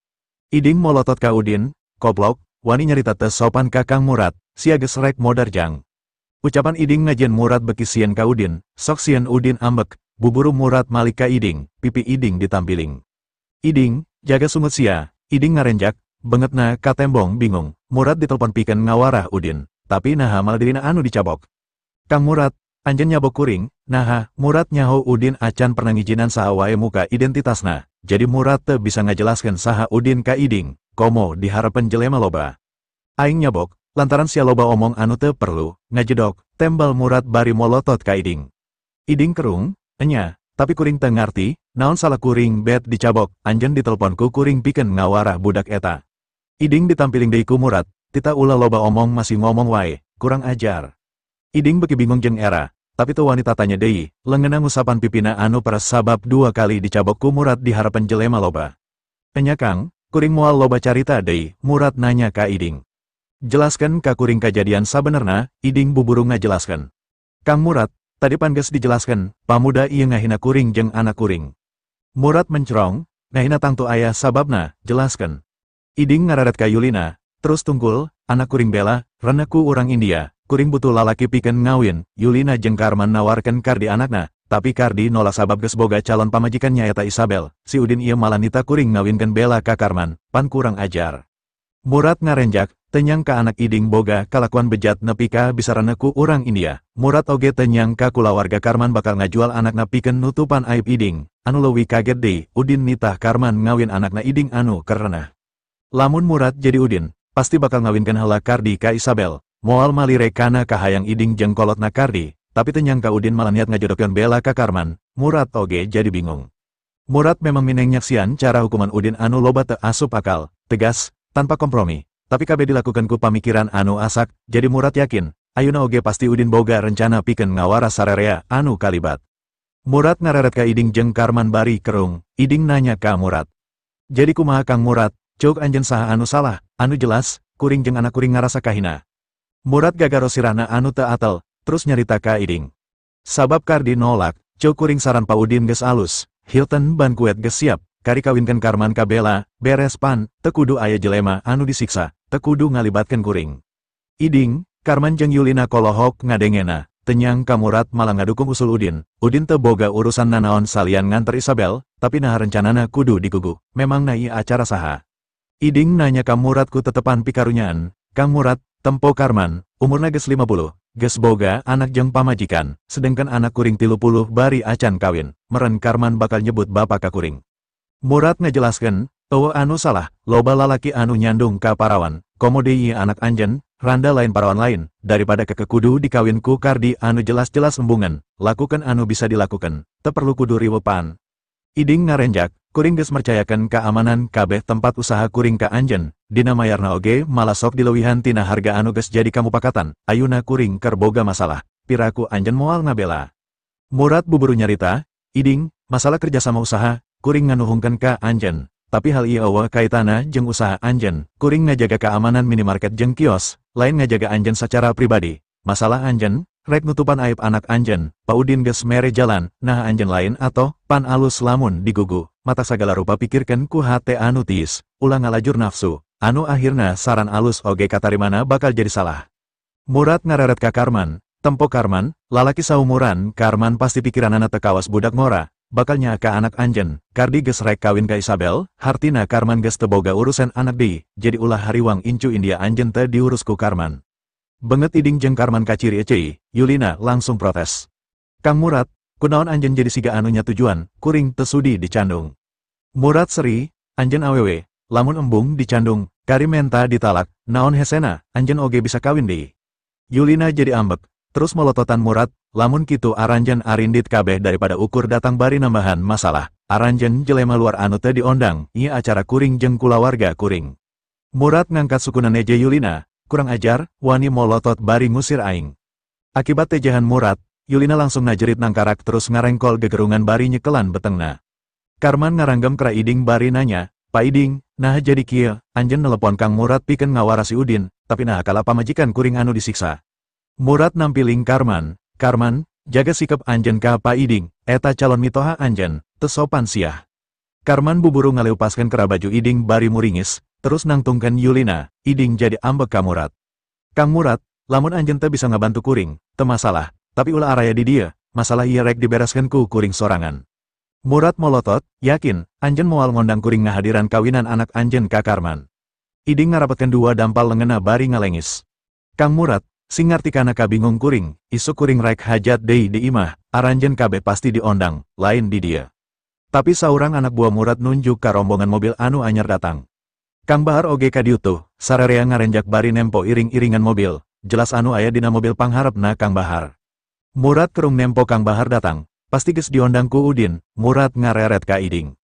Iding molotot ka Udin, koblok, wani nyarita teu sopan ka Kang Murad, sia geus rek modarjang. Ucapan Iding ngajieun Murad beki sieun ka Udin, sok sieun Udin ambek, buburu Murad malik ka Iding, pipi Iding ditampiling. Iding, jaga sungut sia, Iding ngarenjak, bengetna ka tembong bingung, Murad ditelepon pikeun ngawarah Udin, tapi naha mal dirina anu dicabok. Kang Murad, anjen nyabok kuring, naha, Murad nyaho Udin acan pernah ngijinan saha wae muka identitasna, jadi Murad teu bisa ngajelaskeun saha Udin ka Iding, komo diharepen jelema loba. Aing nyabok, lantaran sia loba omong anu teu perlu, ngajedok, tembal Murad bari molotot ka Iding. Iding kerung, enya, tapi kuring teu ngarti, naon salah kuring bet dicabok, anjen diteleponku kuring pikeun ngawarah budak eta. Iding ditampiling deui ku Murad, tita ulah loba omong masih ngomong wae, kurang ajar. Iding beki bingung jeung era. Tapi tuh wanita tanya deui, leungeunna ngusapan pipina anu peres sabab 2 kali dicabok ku Murad di harapan jelema loba. Enya Kang, kuring moal loba carita deui, Murad nanya ka Iding. Jelaskan ka kuring kajadian sabenerna, Iding buburu ngajelaskan. Kang Murad, tadi pan geus dijelaskan, pamuda ieu ngahina kuring jeung anak kuring. Murad mencerong, ngahina tangtu aya sababna, jelaskan. Iding ngararet ka Yulina, terus tungkul, anak kuring bela, reneku urang India. Kuring butuh lalaki pikeun ngawin, Yulina jeung Karman nawarkeun Kardi anakna, tapi Kardi nolak sabab geus boga calon pamajikannya eta Isabel, si Udin ieu malah nita kuring ngawinkeun Bella ka Karman, pan kurang ajar. Murad ngarenjak, tenyang ka anak Iding boga kalakuan bejat nepi ka bisa reneku urang India. Murad oge tenyang ka kulawarga Karman bakal ngajual anakna pikeun nutupan aib Iding, anu leuwih kaget deui, Udin nitah Karman ngawin anakna Iding anu kerenah. Lamun Murad jadi Udin, pasti bakal ngawinkeun heula Kardi ka Isabel. Moal malire kana kahayang Iding jeung kolotna Kardi, tapi tenyang ka Udin malah niat ngajodokeun Bella ka Karman, Murad oge jadi bingung. Murad memang mineng nyaksian cara hukuman Udin anu loba teu asup akal, tegas, tanpa kompromi, tapi kabeh dilakukan ku pamikiran anu asak, jadi Murad yakin, ayeuna oge pasti Udin boga rencana pikeun ngawaras sararea anu kalibat. Murad ngareret ka Iding jeung Karman bari kerung, Iding nanya ka Murad. Jadi kumaha Kang Murad, ceuk anjeun saha anu salah, anu jelas, kuring jeung anak kuring ngarasa kahina. Murad gagaro sirahna anu teu atel, terus nyarita ka Iding. Sabab Kardi nolak, ceuk kuring saran Pa Udin geus alus, Hilton ban kuet geus siap, kari kawinkeun Karman ka Bella, beres pan, teu kudu aya jelema anu disiksa, teu kudu ngalibatkeun kuring. Iding, Karman jeung Yulina kolohok ngadengena, tenyang ka Murad malah ngadukung usul Udin. Udin teu boga urusan nanaon salian nganter Isabel, tapi nah rencanana kudu digugu, memang ieu acara saha. Iding nanya ka Murad ku tetepan pikarunyaan, Kang Murad, tempo Karman, umurna geus 50, geus boga anak jeung pamajikan, sedangkan anak kuring 30 bari acan kawin, meren Karman bakal nyebut bapa ka kuring. Murad ngajelaskeun, eueuh anu salah, loba lalaki anu nyandung ka parawan, komo deui anak anjeun, randa lain parawan lain, daripada kekudu dikawin ku Kardi anu jelas-jelas embungan, lakukan anu bisa dilakukan, teu perlu kudu riweupan. Iding ngarenjak, kuring geus mercayakeun keamanan kabeh tempat usaha kuring ka anjeun, dina mayarna oge malah sok dileuwihan tina harga anu geus jadi kamupakatan, ayeuna kuring keur boga masalah, piraku anjeun moal ngabela. Murad buburu nyarita, Iding, masalah kerjasama usaha, kuring nganuhungkeun ka anjeun, tapi hal ieu eueuh kaitana jeung usaha anjeun, kuring ngajaga keamanan minimarket jeung kios, lain ngajaga anjeun sacara pribadi. Masalah anjeun, rek nutupan aib anak anjeun, Pa Udin geus mere jalan, nah anjeun lain atau pan alus lamun digugu, mata sagala rupa pikirkeun ku hate anu tiis, ulah ngalajur nafsu, anu akhirna saran alus oge katarimana bakal jadi salah. Murad ngareret ka Karman, tempo Karman, lalaki saumuran, Karman pasti pikiranana teu kawas budak ngora, bakalnya ka anak anjen, kardi ges rek kawin ka Isabel, hartina Karman ges teboga urusan anak di, jadi ulah hariwang incu India anjen te diurusku Karman. Benget iding jeng Karman kaciri ecei, Yulina langsung protes. Kang Murad, kunaon anjen jadi siga anunya tujuan, kuring tesudi dicandung. Murad seri, anjen awewe, lamun embung dicandung, kari menta ditalak, naon hesena, anjen oge bisa kawin di. Yulina jadi ambek, terus melototan Murad, lamun kitu aranjen arindit kabeh daripada ukur datang bari nambahan masalah, aranjen jelema luar anu teh diondang, iya acara kuring jeng kulawarga kuring. Murad ngangkat sukunan eje Yulina, kurang ajar, wani molotot bari ngusir aing. Akibat tejahan Murad, Yulina langsung najerit nangkarak terus ngarengkol gegerungan bari nyekelan betengna. Karman ngaranggem kera Iding bari nanya, "Pak Iding, nah jadi kieu, anjen nelepon Kang Murad pikeun ngawarasi Udin, tapi nah kala pamajikan kuring anu disiksa." Murad nampiling Karman, "Karman, jaga sikap anjen ka Pak Iding, eta calon mitoha anjen, teu sopan siah." Karman buburu ngaleupaskeun kera baju Iding bari muringis, terus nangtungkeun Yulina, Iding jadi ambek ka Murad. "Kang Murad, lamun anjen teu bisa ngabantu kuring, teu masalah, tapi ulah araya di dieu, masalah ieu rek dibereskeun ku kuring sorangan." Murad molotot, "Yakin, anjen moal ngondang kuring ngahadiran kawinan anak anjen ka Karman." Iding ngarapetkeun dua dampal leungena bari ngalengis. "Kang Murad, sing ngarti kana kabingung kuring, isu kuring rek hajat deui di imah, aranjen kabeh pasti diondang, lain di dia." Tapi saurang anak buah Murad nunjuk ka rombongan mobil anu anyar datang. Kang Bahar oge kadiutuh, sararea ngarenjak bari nempo iring-iringan mobil, jelas anu aya dina mobil pangharepna Kang Bahar. Murad kerung nempo Kang Bahar datang, pasti geus diondang ku Udin, Murad ngareret ka Iding.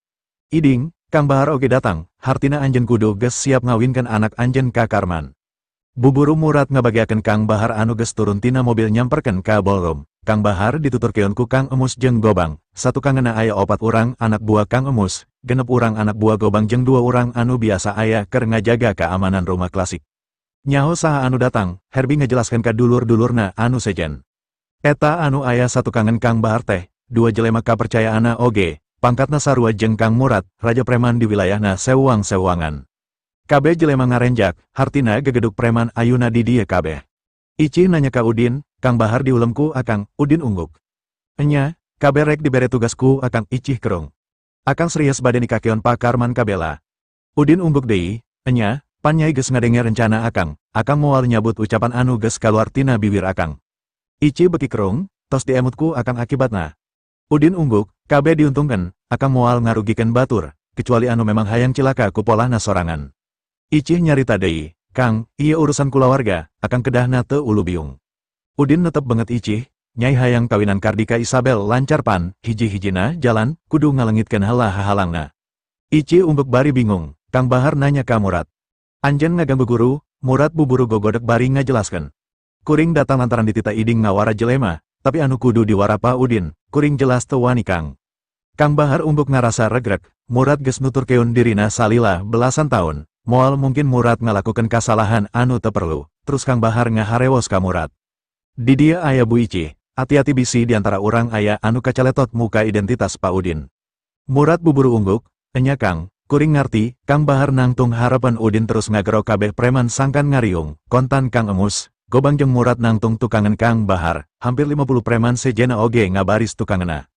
"Iding, Kang Bahar oge datang, hartina anjen kudu geus siap ngawinkeun anak anjen ka Karman." Buburu Murad ngabagiakeun Kang Bahar anu geus turun tina mobil nyamperkeun ka ballroom. Kang Bahar dituturkeun ku Kang Emus jeung Gobang, satu kangena aya 4 urang anak buah Kang Emus, 6 urang anak buah Gobang jeung 2 urang anu biasa aya keur ngajaga keamanan rumah klasik. Nyaho saha anu datang, Herbie ngejelaskeun ka dulur-dulurna anu sejen. Eta anu aya satu kangen Kang Bahar teh, 2 jelema kapercayaanna oge, pangkatna sarua jeung Kang Murad, raja preman di wilayahna Sewang-Sewangan. Kabeh jelema ngarenjak, hartina gegeduk preman ayuna di dieu kabeh. Icih nanya ka Udin, "Kang Bahar diulemku akang," Udin ungguk. "Enya, kabeh rek dibere tugasku akang," Icih kerung. "Akang serius bade nikakeun Pak Karman kabela." Udin ungguk deui, "Enya, pan nyai geus ngadenge rencana akang moal nyabut ucapan anu geus kaluar tina bibir akang." Icih beki kerung, "Tos diemutku akang akibatna." Udin ungguk, "Kabeh diuntungkeun, akang moal ngarugikeun batur, kecuali anu memang hayang cilaka ku polahna sorangan." Icih nyarita deui, "Kang, ieu urusan kulawarga, akang kedahna teu ulu biung." Udin netep banget Icih, nyai hayang kawinan Kardika Isabel lancar pan, hiji-hijina jalan, kudu ngalengitkeun heula hahalangna. Icih ungguk bari bingung, Kang Bahar nanya ka Murad. "Anjen ngaganggu guru?" Murad buburu gogodek bari ngajelaskeun. "Kuring datang lantaran ditita Iding ngawara jelema, tapi anu kudu diwara Pa Udin, kuring jelas teu wani Kang." Kang Bahar ungguk ngarasa regrek, Murad geus nuturkeun dirina salila belasan tahun, moal mungkin Murad ngalakukeun kasalahan anu teu perlu, terus Kang Bahar ngaharewos ka Murad. "Di dia aya Bu Icih, hati-hati bisi diantara urang aya anu kacaletot muka identitas Pa Udin." Murad buburu ungguk, "Enya Kang, kuring ngarti." Kang Bahar nangtung harapan Udin terus ngagero kabeh preman sangkan ngariung, kontan Kang Emus, Gobang jeung Murad nangtung tukangan Kang Bahar, hampir 50 preman sejena oge ngabaris tukanganna.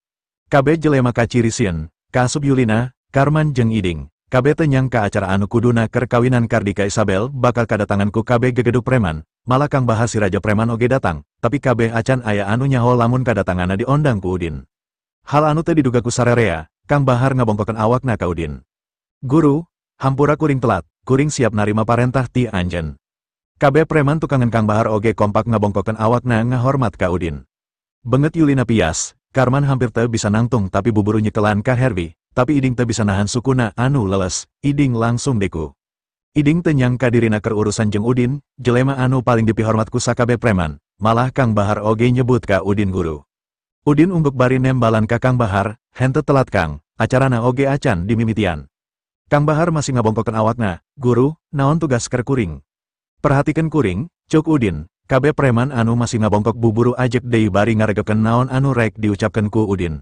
Kabeh jelema kacirisieun, kaasup Yulina, Karman jeung Iding. Kabeh teu nyangka acara anu kuduna keur kawinan Kardika Isabel bakal kadatangan ku kabeh gegeduk preman, malah Kang Bahar si raja preman oge datang, tapi kabeh acan aya anu nyaho lamun kadatanganna diondang ku Udin. Hal anu teu diduga ku sararea, Kang Bahar ngabongkokeun awakna ka Udin. "Guru, hampura kuring telat, kuring siap narima parentah ti anjen." Kabeh preman tukangan Kang Bahar oge kompak ngabongkokeun awakna ngahormat ka Udin. Benget Yulina pias, Karman hampir teu bisa nangtung tapi buburu nyekelan ka Herbie, tapi Iding teu bisa nahan sukuna anu leles, Iding langsung deku. Iding teu nyangka dirina keur urusan jeung Udin, jelema anu paling dipihormat ku sakabeh preman, malah Kang Bahar oge nyebut ka Udin guru. Udin ungguk bari nembalan ka Kang Bahar, "Henteu telat Kang, acarana oge acan dimimitian." Kang Bahar masih ngabongkokeun awakna, "Guru, naon tugas keur kuring?" "Perhatikeun kuring," cuk Udin. Kabeh preman anu masih ngabongkok buburu ajek deui bari ngaregepkeun naon anu rek diucapkeun ku Udin.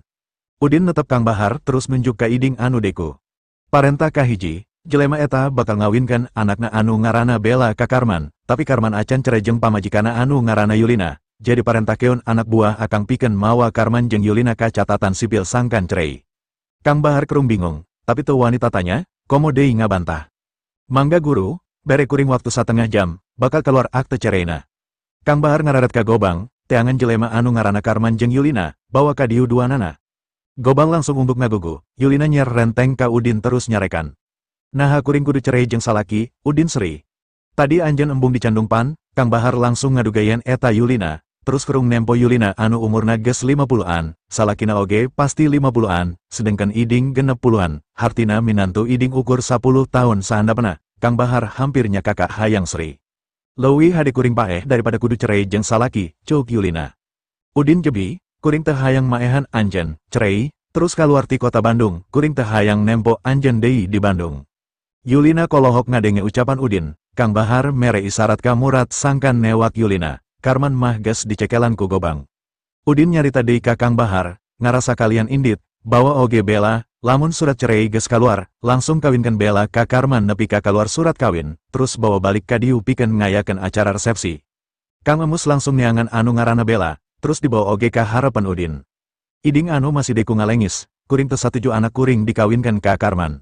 Udin netep Kang Bahar terus nunjuk ka Iding anu deku. "Parentah kahiji, jelema eta bakal ngawinkeun anakna anu ngaranna Bella ka Karman, tapi Karman acan cerai jeung pamajikanna anu ngaranna Yulina, jadi parentah keun anak buah akang pikeun mawa Karman jeung Yulina ka catatan sipil sangkan cerai." Kang Bahar kerung bingung, tapi tuh wanita tanya, komo deui ngabantah. Mangga guru, bere kuring waktu 1/2 jam, bakal keluar akte cereina. Kang Bahar ngararet ka Gobang, teangan jelema anu ngaranna Karman jeung Yulina, bawa ka dieu duanana. Gobang langsung umbuk ngagugu, Yulina nyer renteng ka Udin terus nyarekan. Naha kuring kudu cerai jeung salaki, Udin seri. Tadi anjeun embung dicandung pan, Kang Bahar langsung ngadugayan eta Yulina, terus kerung nempo Yulina anu umurna geus 50-an, salakina oge pasti 50-an, sedengkan Iding genep puluhan, hartina minantu Iding ukur 10 tahun sahandapna, Kang Bahar hampirnya kakak hayang seri. Leuwih hade kuring paeh daripada kudu cerai jeung salaki, ceuk Yulina. Udin jebi, kuring teu hayang maehan anjeun, cerai, terus kaluar ti kota Bandung, kuring teu hayang nempo anjeun deui di Bandung. Yulina kolohok ngadenge ucapan Udin, Kang Bahar mere isarat ka Murad sangkan newak Yulina. Karman mah geus dicekelan ku Gobang. Udin nyarita deui ka Kang Bahar, ngarasa kalian indit, bawa oge Bella, lamun surat cerai geus kaluar, langsung kawinkan Bella ka Karman nepi ka kaluar surat kawin, terus bawa balik ka dieu pikeun ngayakeun acara resepsi. Kang Emus langsung neangan anu ngaranna Bella, terus dibawa oge ka harapan Udin. Iding anu masih deku ngalengis, kuring teu satuju anak kuring dikawinkan ka Karman.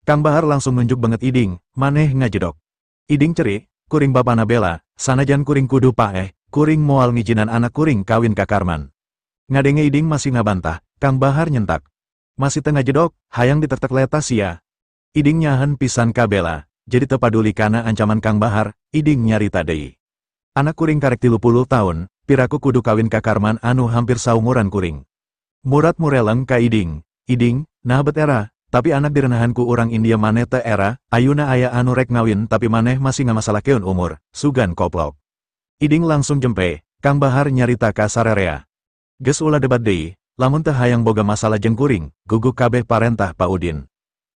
Kang Bahar langsung nunjuk banget Iding, maneh ngajedok. Iding ceri, kuring bapana Bella, sanajan kuring kudu paeh, kuring moal ngijinan anak kuring kawin ka Karman. Ngadenge Iding masih ngabantah, Kang Bahar nyentak. Masih tengah jedok, hayang ditetek leta sia. Iding nyahan pisan ka Bella, jadi teu paduli kana ancaman Kang Bahar, Iding nyarita deui. Anak kuring karek 30 tahun, piraku kudu kawin ka Karman anu hampir saumuran kuring. Murad mureleng ka Iding, Iding, nah bet era, tapi anak direnahan ku urang India maneh teu era, ayuna aya anu rek ngawin tapi maneh masih ngamasalakeun umur, sugan koplok. Iding langsung jempe, Kang Bahar nyarita ka sararea. Geus ulah debat deui, lamun teu hayang boga masalah jeung kuring, guguk kabeh parentah Pak Udin.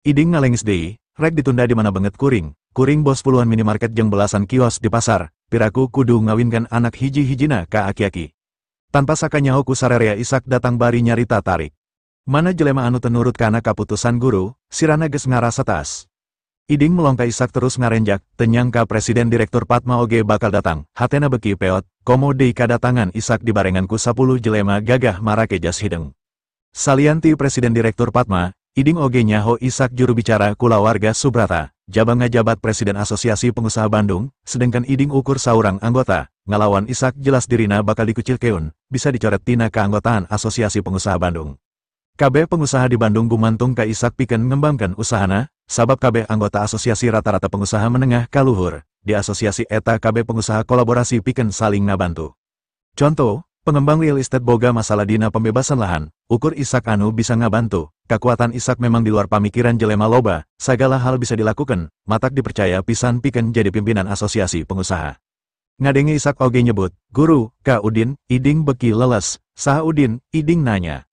Iding ngalengis deui, rek ditunda di mana banget kuring bos puluhan minimarket jeung belasan kios di pasar, piraku kudu ngawinkan anak hiji-hijina ka aki-aki. Tanpa sakanyaho ku sararea Isak datang bari nyarita tarik. Mana jelema anu teu nurut kana kaputusan guru, sirana geus ngarasa tas. Iding melongka Isak terus ngarenjak, tenyangka Presiden Direktur Padma oge bakal datang, hatena beki peot, komo deui kadatangan Isak dibarengan ku 10 jelema gagah marake jas hideng. Salianti Presiden Direktur Padma, Iding oge nyaho Isak juru bicara kulawarga Subrata, jabang ngajabat Presiden Asosiasi Pengusaha Bandung, sedangkan Iding ukur saurang anggota, ngalawan Isak jelas dirina bakal dikucilkeun, bisa dicoret tina keanggotaan Asosiasi Pengusaha Bandung. Kabeh pengusaha di Bandung gumantung ka Isak pikeun ngembangkan usahana, sabab kabeh anggota asosiasi rata-rata pengusaha menengah kaluhur, di asosiasi eta kabeh pengusaha kolaborasi pikeun saling ngabantu. Contoh, pengembang real estate boga masalah dina pembebasan lahan, ukur Isak anu bisa ngabantu, kekuatan Isak memang di luar pamikiran jelema loba, sagala hal bisa dilakukan, matak dipercaya pisan pikeun jadi pimpinan asosiasi pengusaha. Ngadenge Isak oge nyebut, guru, ka Udin, Iding beki leles, saha Udin, Iding nanya.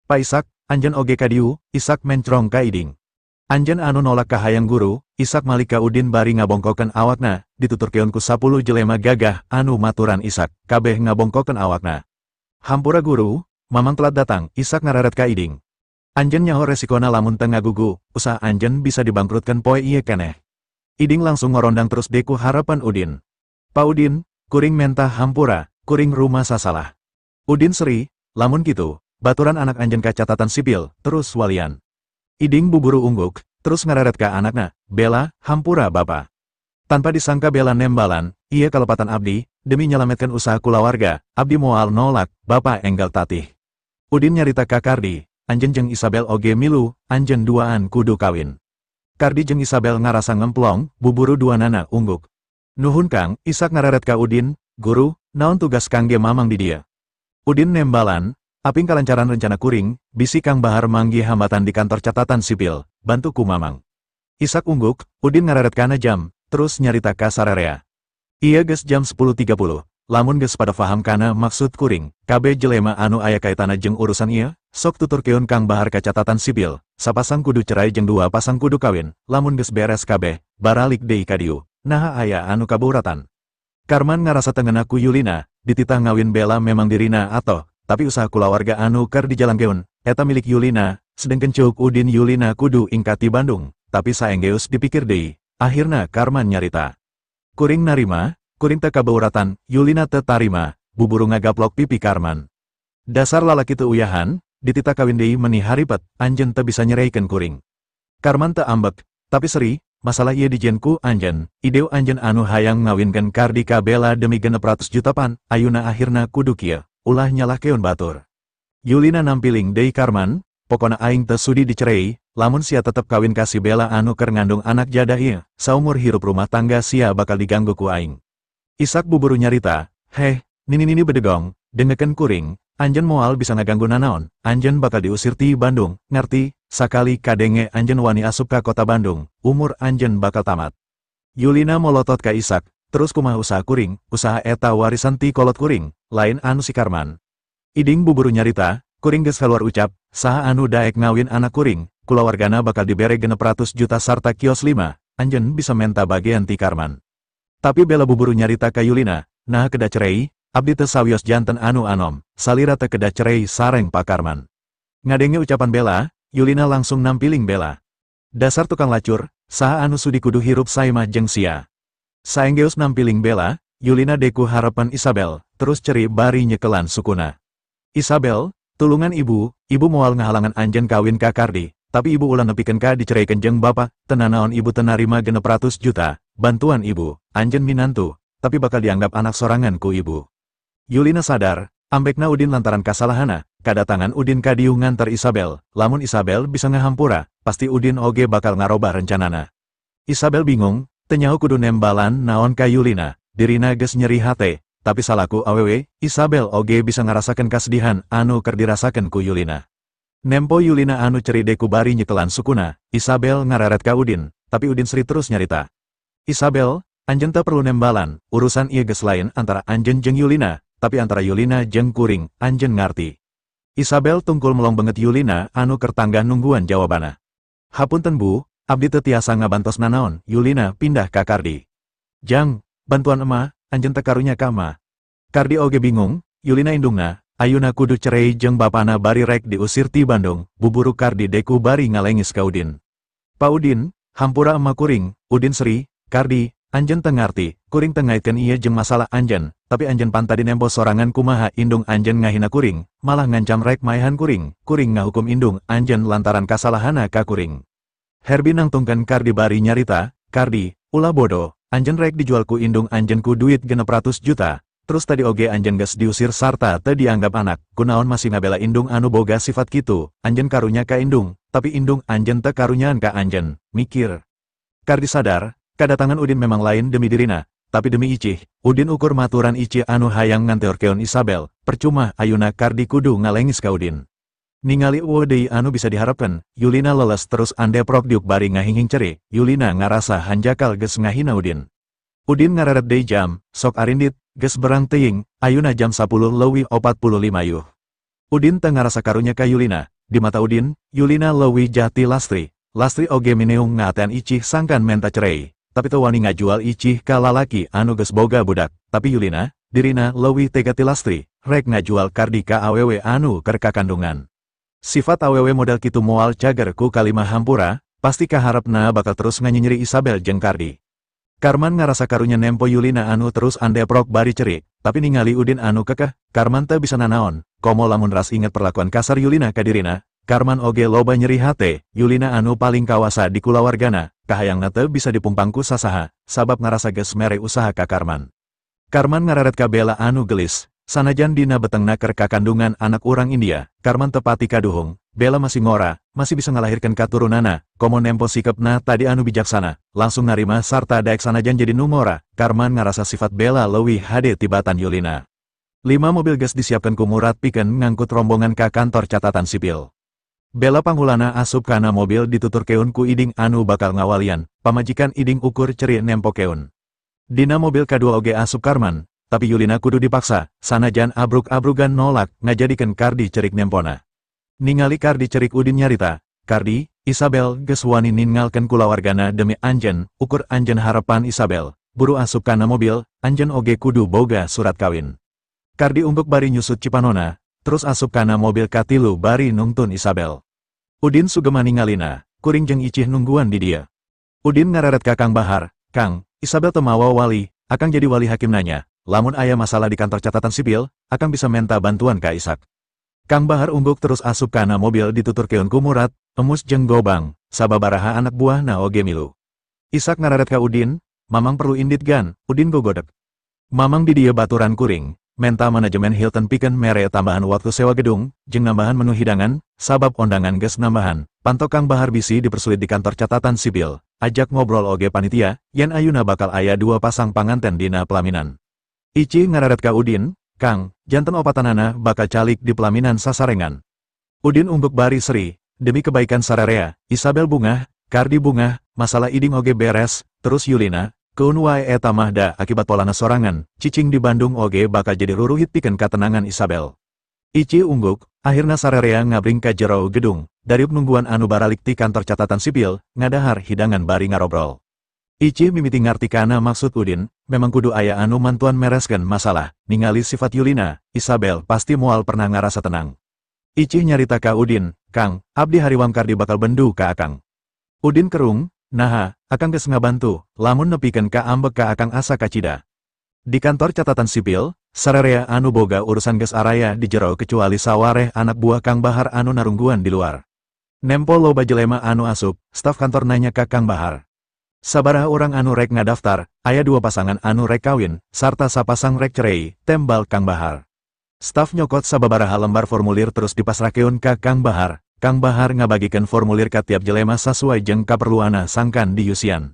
Pak Isak, anjeun oge ka dieu, Isak mencrong ka Iding. Anjeun anu nolak ka hayang guru, Isak malik ka Udin bari ngabongkokeun awakna, dituturkeun ku 10 jelema gagah anu maturan Isak, kabeh ngabongkokeun awakna. Hampura guru, mamang telat datang, Isak ngararet ka Iding. Anjeun nyaho resikona lamun teu ngagugu, usaha anjeun bisa dibangkrutkeun poe ieu keneh. Iding langsung ngorondang terus deku harapan Udin. Pak Udin, kuring mentah hampura, kuring rumah sasalah. Udin seri, lamun kitu, baturan anak anjeun ka catatan sipil, terus walian. Iding buburu ungguk, terus ngararet ka anakna, Bella, hampura bapa. Tanpa disangka Bella nembalan, ieu kalepatan abdi, demi nyelametkeun usaha kulawarga, abdi moal nolak, bapa enggal tatih. Udin nyarita ka Kardi, anjeun jeung Isabel oge milu, anjeun duaan kudu kawin. Kardi jeung Isabel ngarasa ngemplong, buburu duanana ungguk. Nuhun Kang, Isak ngararet ka Udin, guru, naon tugas Kang ge mamang di dieu. Udin nembalan, aping kalancaran rencana kuring, bisi Kang Bahar manggi hambatan di kantor catatan sipil, bantu ku mamang. Isak ungguk, Udin ngararet kana jam, terus nyarita ka sararea. Iya geus jam 10.30, lamun geus pada faham kana maksud kuring, kabeh jelema anu aya kaitana jeung urusan ieu, sok tuturkeun Kang Bahar ka catatan sipil, sapasang kudu cerai jeung 2 pasang kudu kawin, lamun geus beres kabeh, baralik deui ka dieu, naha aya anu kaburatan. Karman ngarasa tengenah ku Yulina, dititah ngawin Bella memang dirina atau tapi usaha kulawarga anu keur dijalangkeun, eta milik Yulina, sedengkeun ceuk Udin Yulina kudu ingkat di Bandung, tapi saenggeus dipikir deui, akhirna Karman nyarita. Kuring narima, kuring teu kabeuratan, Yulina teu tarima, buburu ngagaplok pipi Karman. Dasar lalaki teu uyahan, ditita kawin deui meni haripet, anjeun teu bisa nyereikeun kuring. Karman teu ambek, tapi seri, masalah ieu dijieun ku anjeun, ideu anjeun anu hayang ngawinkeun Kardi ka Bella demi 600 juta pan, ayeuna akhirna kudu kieu, ulah nyalahkeun batur. Yulina nampiling deui Karman, pokona aing teu sudi dicerei, lamun sia tetep kawin ka si Bella anu keur ngandung anak jada ieu, saumur hirup rumah tangga sia bakal diganggu ku aing. Isak buburu nyarita, heh, nini bedegong, dengekeun kuring, anjeun moal bisa ngaganggu nanaon, anjeun bakal diusir ti Bandung, ngarti, sakali kadenge anjeun wani asup ka kota Bandung, umur anjeun bakal tamat. Yulina molotot ka Isak, terus kumaha usaha kuring, usaha eta warisan ti kolot kuring, lain anu si Karman. Iding buburu nyarita, kuring geus kaluar ucap, saha anu daek ngawin anak kuring, kulawargana bakal dibere 600 juta sarta kios 5, anjeun bisa menta bagean ti Karman. Tapi Bella buburu nyarita ka Yulina, nah kedah cerei, abdi teu sawios janten anu anom, salira teu kedah cerei sareng Pak Karman. Ngadenge ucapan Bella, Yulina langsung nampiling Bella. Dasar tukang lacur, saha anu sudi kudu hirup saimah jeung sia. Saenggeus nampiling Bella, Yulina deku harapan Isabel, terus ceri bari nyekelan sukuna. Isabel, tulungan ibu moal ngahalangan anjeun kawin ka Kardi, tapi ibu ulah nepikeun ka dicereikeun jeung bapa, teu nanaon ibu teu narima 600 juta, bantuan ibu, anjeun minantu, tapi bakal dianggap anak sorangan ku ibu. Yulina sadar, ambekna Udin lantaran kasalahanna, kadatangan Udin ka dieu nganter Isabel, lamun Isabel bisa ngahampura, pasti Udin oge bakal ngarobah rencanana. Isabel bingung, teu nyaho kudu nembalan naon ka Yulina, dirina geus nyeri hate, tapi salaku awewe, Isabel oge bisa ngarasakeun kasedihan anu keur dirasakeun ku Yulina. Nempo Yulina anu ceri deku bari nyekelan sukuna, Isabel ngareret ka Udin, tapi Udin seri terus nyarita. Isabel, anjeun teu perlu nembalan, urusan ieu geus lain antara anjeun jeung Yulina, tapi antara Yulina jeung kuring, anjeun ngarti. Isabel tungkul melong banget Yulina anu keur tanggah nungguan jawabana. Hapunten Bu, abdi teu tiasa ngabantos nanaon, Yulina pindah ka Kardi. Jang, bantuan emah, anjeun teu karunya ka emah. Kardi oge bingung, Yulina indungna, ayuna kudu cerei jeung bapana bari rek diusir ti Bandung, buburu Kardi deku bari ngalengis ka Udin. Pa Udin, hampura emah kuring, Udin seri, Kardi, anjeun teu ngarti, kuring teu ngaitkeun ieu jeung masalah anjeun, tapi anjeun pantadi nempo sorangan kumaha indung anjeun ngahina kuring, malah ngancam rek maehan kuring, kuring ngahukum indung anjeun lantaran kasalahanna ka kuring. Herbie nangtungkeun Kardi bari nyarita, Kardi, ulah bodoh, anjeun rek dijual ku indung anjeun ku duit 600 juta, terus tadi oge anjeun geus diusir sarta teu dianggap anak, kunaon masih ngabela indung anu boga sifat kitu, anjeun karunya ka indung, tapi indung anjeun teu karunyaan ka anjeun, mikir. Kardi sadar, kadatangan Udin memang lain demi dirina, tapi demi Icih, Udin ukur maturan Icih anu hayang nganteorkeun Isabel, percuma ayuna Kardi kudu ngalengis ka Udin. Ningali ueuh deui anu bisa diharapkeun, Yulina leles terus andeprok diuk bari ngahinging ceri, Yulina ngarasa hanjakal geus ngahina Udin. Udin ngareret deui jam, sok arindit, geus berang teuing, ayeuna jam 10:45 yuh. Udin teu ngarasa karunya ka Yulina, di mata Udin, Yulina leuwih jati Lastri. Lastri oge mineung ngatean Icih sangkan menta cerei, tapi teu wani ngajual Icih ka lalaki anu geus boga budak, tapi Yulina, dirina leuwih tega ti Lastri, rek ngajual Kardi ka awewe anu keur kakandungan. Sifat awewe model kitu moal cager ku kalimah hampura, pasti kaharepna bakal terus nganyinyeri Isabel jeung Kardi. Karman ngarasa karunya nempo Yulina anu terus andeprok bari ceri, tapi ningali Udin anu kekeh, Karman teu bisa nanaon, komo lamun ras inget perlakuan kasar Yulina ka dirina, Karman oge loba nyeri hate, Yulina anu paling kawasa di kulawargana, kahayangna teu bisa dipumpangku sasaha, sabab ngarasa geus mere usaha ka Karman. Karman ngareret ka Bella anu gelis, sanajan dina betengna keur kakandungan anak urang India, Karman tepati kaduhung, Bella masih ngora, masih bisa ngalahirkan katurunana, komo nempo sikepna tadi anu bijaksana, langsung narima sarta daek sanajan jadi nu ngora, Karman ngarasa sifat Bella leuwih hade tibatan Yulina. 5 mobil geus disiapkan ku Murad pikeun ngangkut rombongan ka kantor catatan sipil. Bella panghulana asup kana mobil dituturkeun ku Iding anu bakal ngawalian, pamajikan Iding ukur ceri nempo keun. Dina mobil kadua oge asup Karman, tapi Yulina kudu dipaksa, sanajan abrug-abrugan nolak ngajadikeun Kardi cerik nempona. Ningali Kardi cerik Udin nyarita, Kardi, Isabel geus wani ninggalkeun kulawargana demi anjeun, ukur anjeun harapan Isabel, buru asup kana mobil, anjeun oge kudu boga surat kawin. Kardi umbek bari nyusut cipanona, terus asup kana mobil katilu bari nungtun Isabel. Udin sugema ningalina, kuring jeung Icih nungguan di dia. Udin ngareret ka Kang Bahar, Kang, Isabel teu mawa wali, akang jadi wali hakim nanya, lamun aya masalah di kantor catatan sipil, akang bisa menta bantuan ka Isak. Kang Bahar ungguk terus asup kana mobil ditutur keun ku Murad, emus jeung Gobang, sababaraha anak buah na oge milu. Isak ngararet ka Udin, mamang perlu indit gan, Udin gogodek. Mamang di dieu baturan kuring, menta manajemen Hilton pikeun mere tambahan waktu sewa gedung, jeung nambahan menu hidangan, sabab ondangan geus nambahan. Pantok Kang Bahar bisi dipersulit di kantor catatan sipil, ajak ngobrol oge panitia, yen ayeuna bakal aya 2 pasang panganten dina pelaminan. Ici ngararet ka Udin, Kang, janten opatanana bakal calik di pelaminan sasarengan. Udin ungguk bari seri, demi kebaikan sararea, Isabel bungah, Kardi bungah, masalah iding oge beres, terus Yulina, keun wae eta mah da akibat polana sorangan, cicing di Bandung oge bakal jadi ruruhit pikeun katenangan Isabel. Ici ungguk, akhirna sararea ngabring ka jero gedung, dariuk nungguan anu baralik ti kantor catatan sipil, ngadahar hidangan bari ngarobrol. Ici mimiti ngarti kana maksud Udin, memang kudu aya anu mantuan mereskeun masalah, ningali sifat Yulina, Isabel pasti moal pernah ngarasa tenang. Ici nyarita ka Udin, Kang, abdi hariwang Kardi bakal bendu ka Akang. Udin kerung, naha, Akang geus ngabantu, lamun nepikeun ka ambek ka Akang asa kacida. Di kantor catatan sipil, sararea anu boga urusan geus araya di jero kecuali sawareh anak buah Kang Bahar anu narungguan di luar. Nempo loba jelema anu asup, staf kantor nanya ka Kang Bahar. Sabaraha orang anu rek ngadaftar, aya 2 pasangan anu rek kawin, sarta sapasang rek cerai, tembal Kang Bahar. Staf nyokot sababaraha lembar formulir terus dipasrakeun ka Kang Bahar. Kang Bahar ngabagikeun formulir ka tiap jelema sasuai jeung kaperluanna sangkan diusian.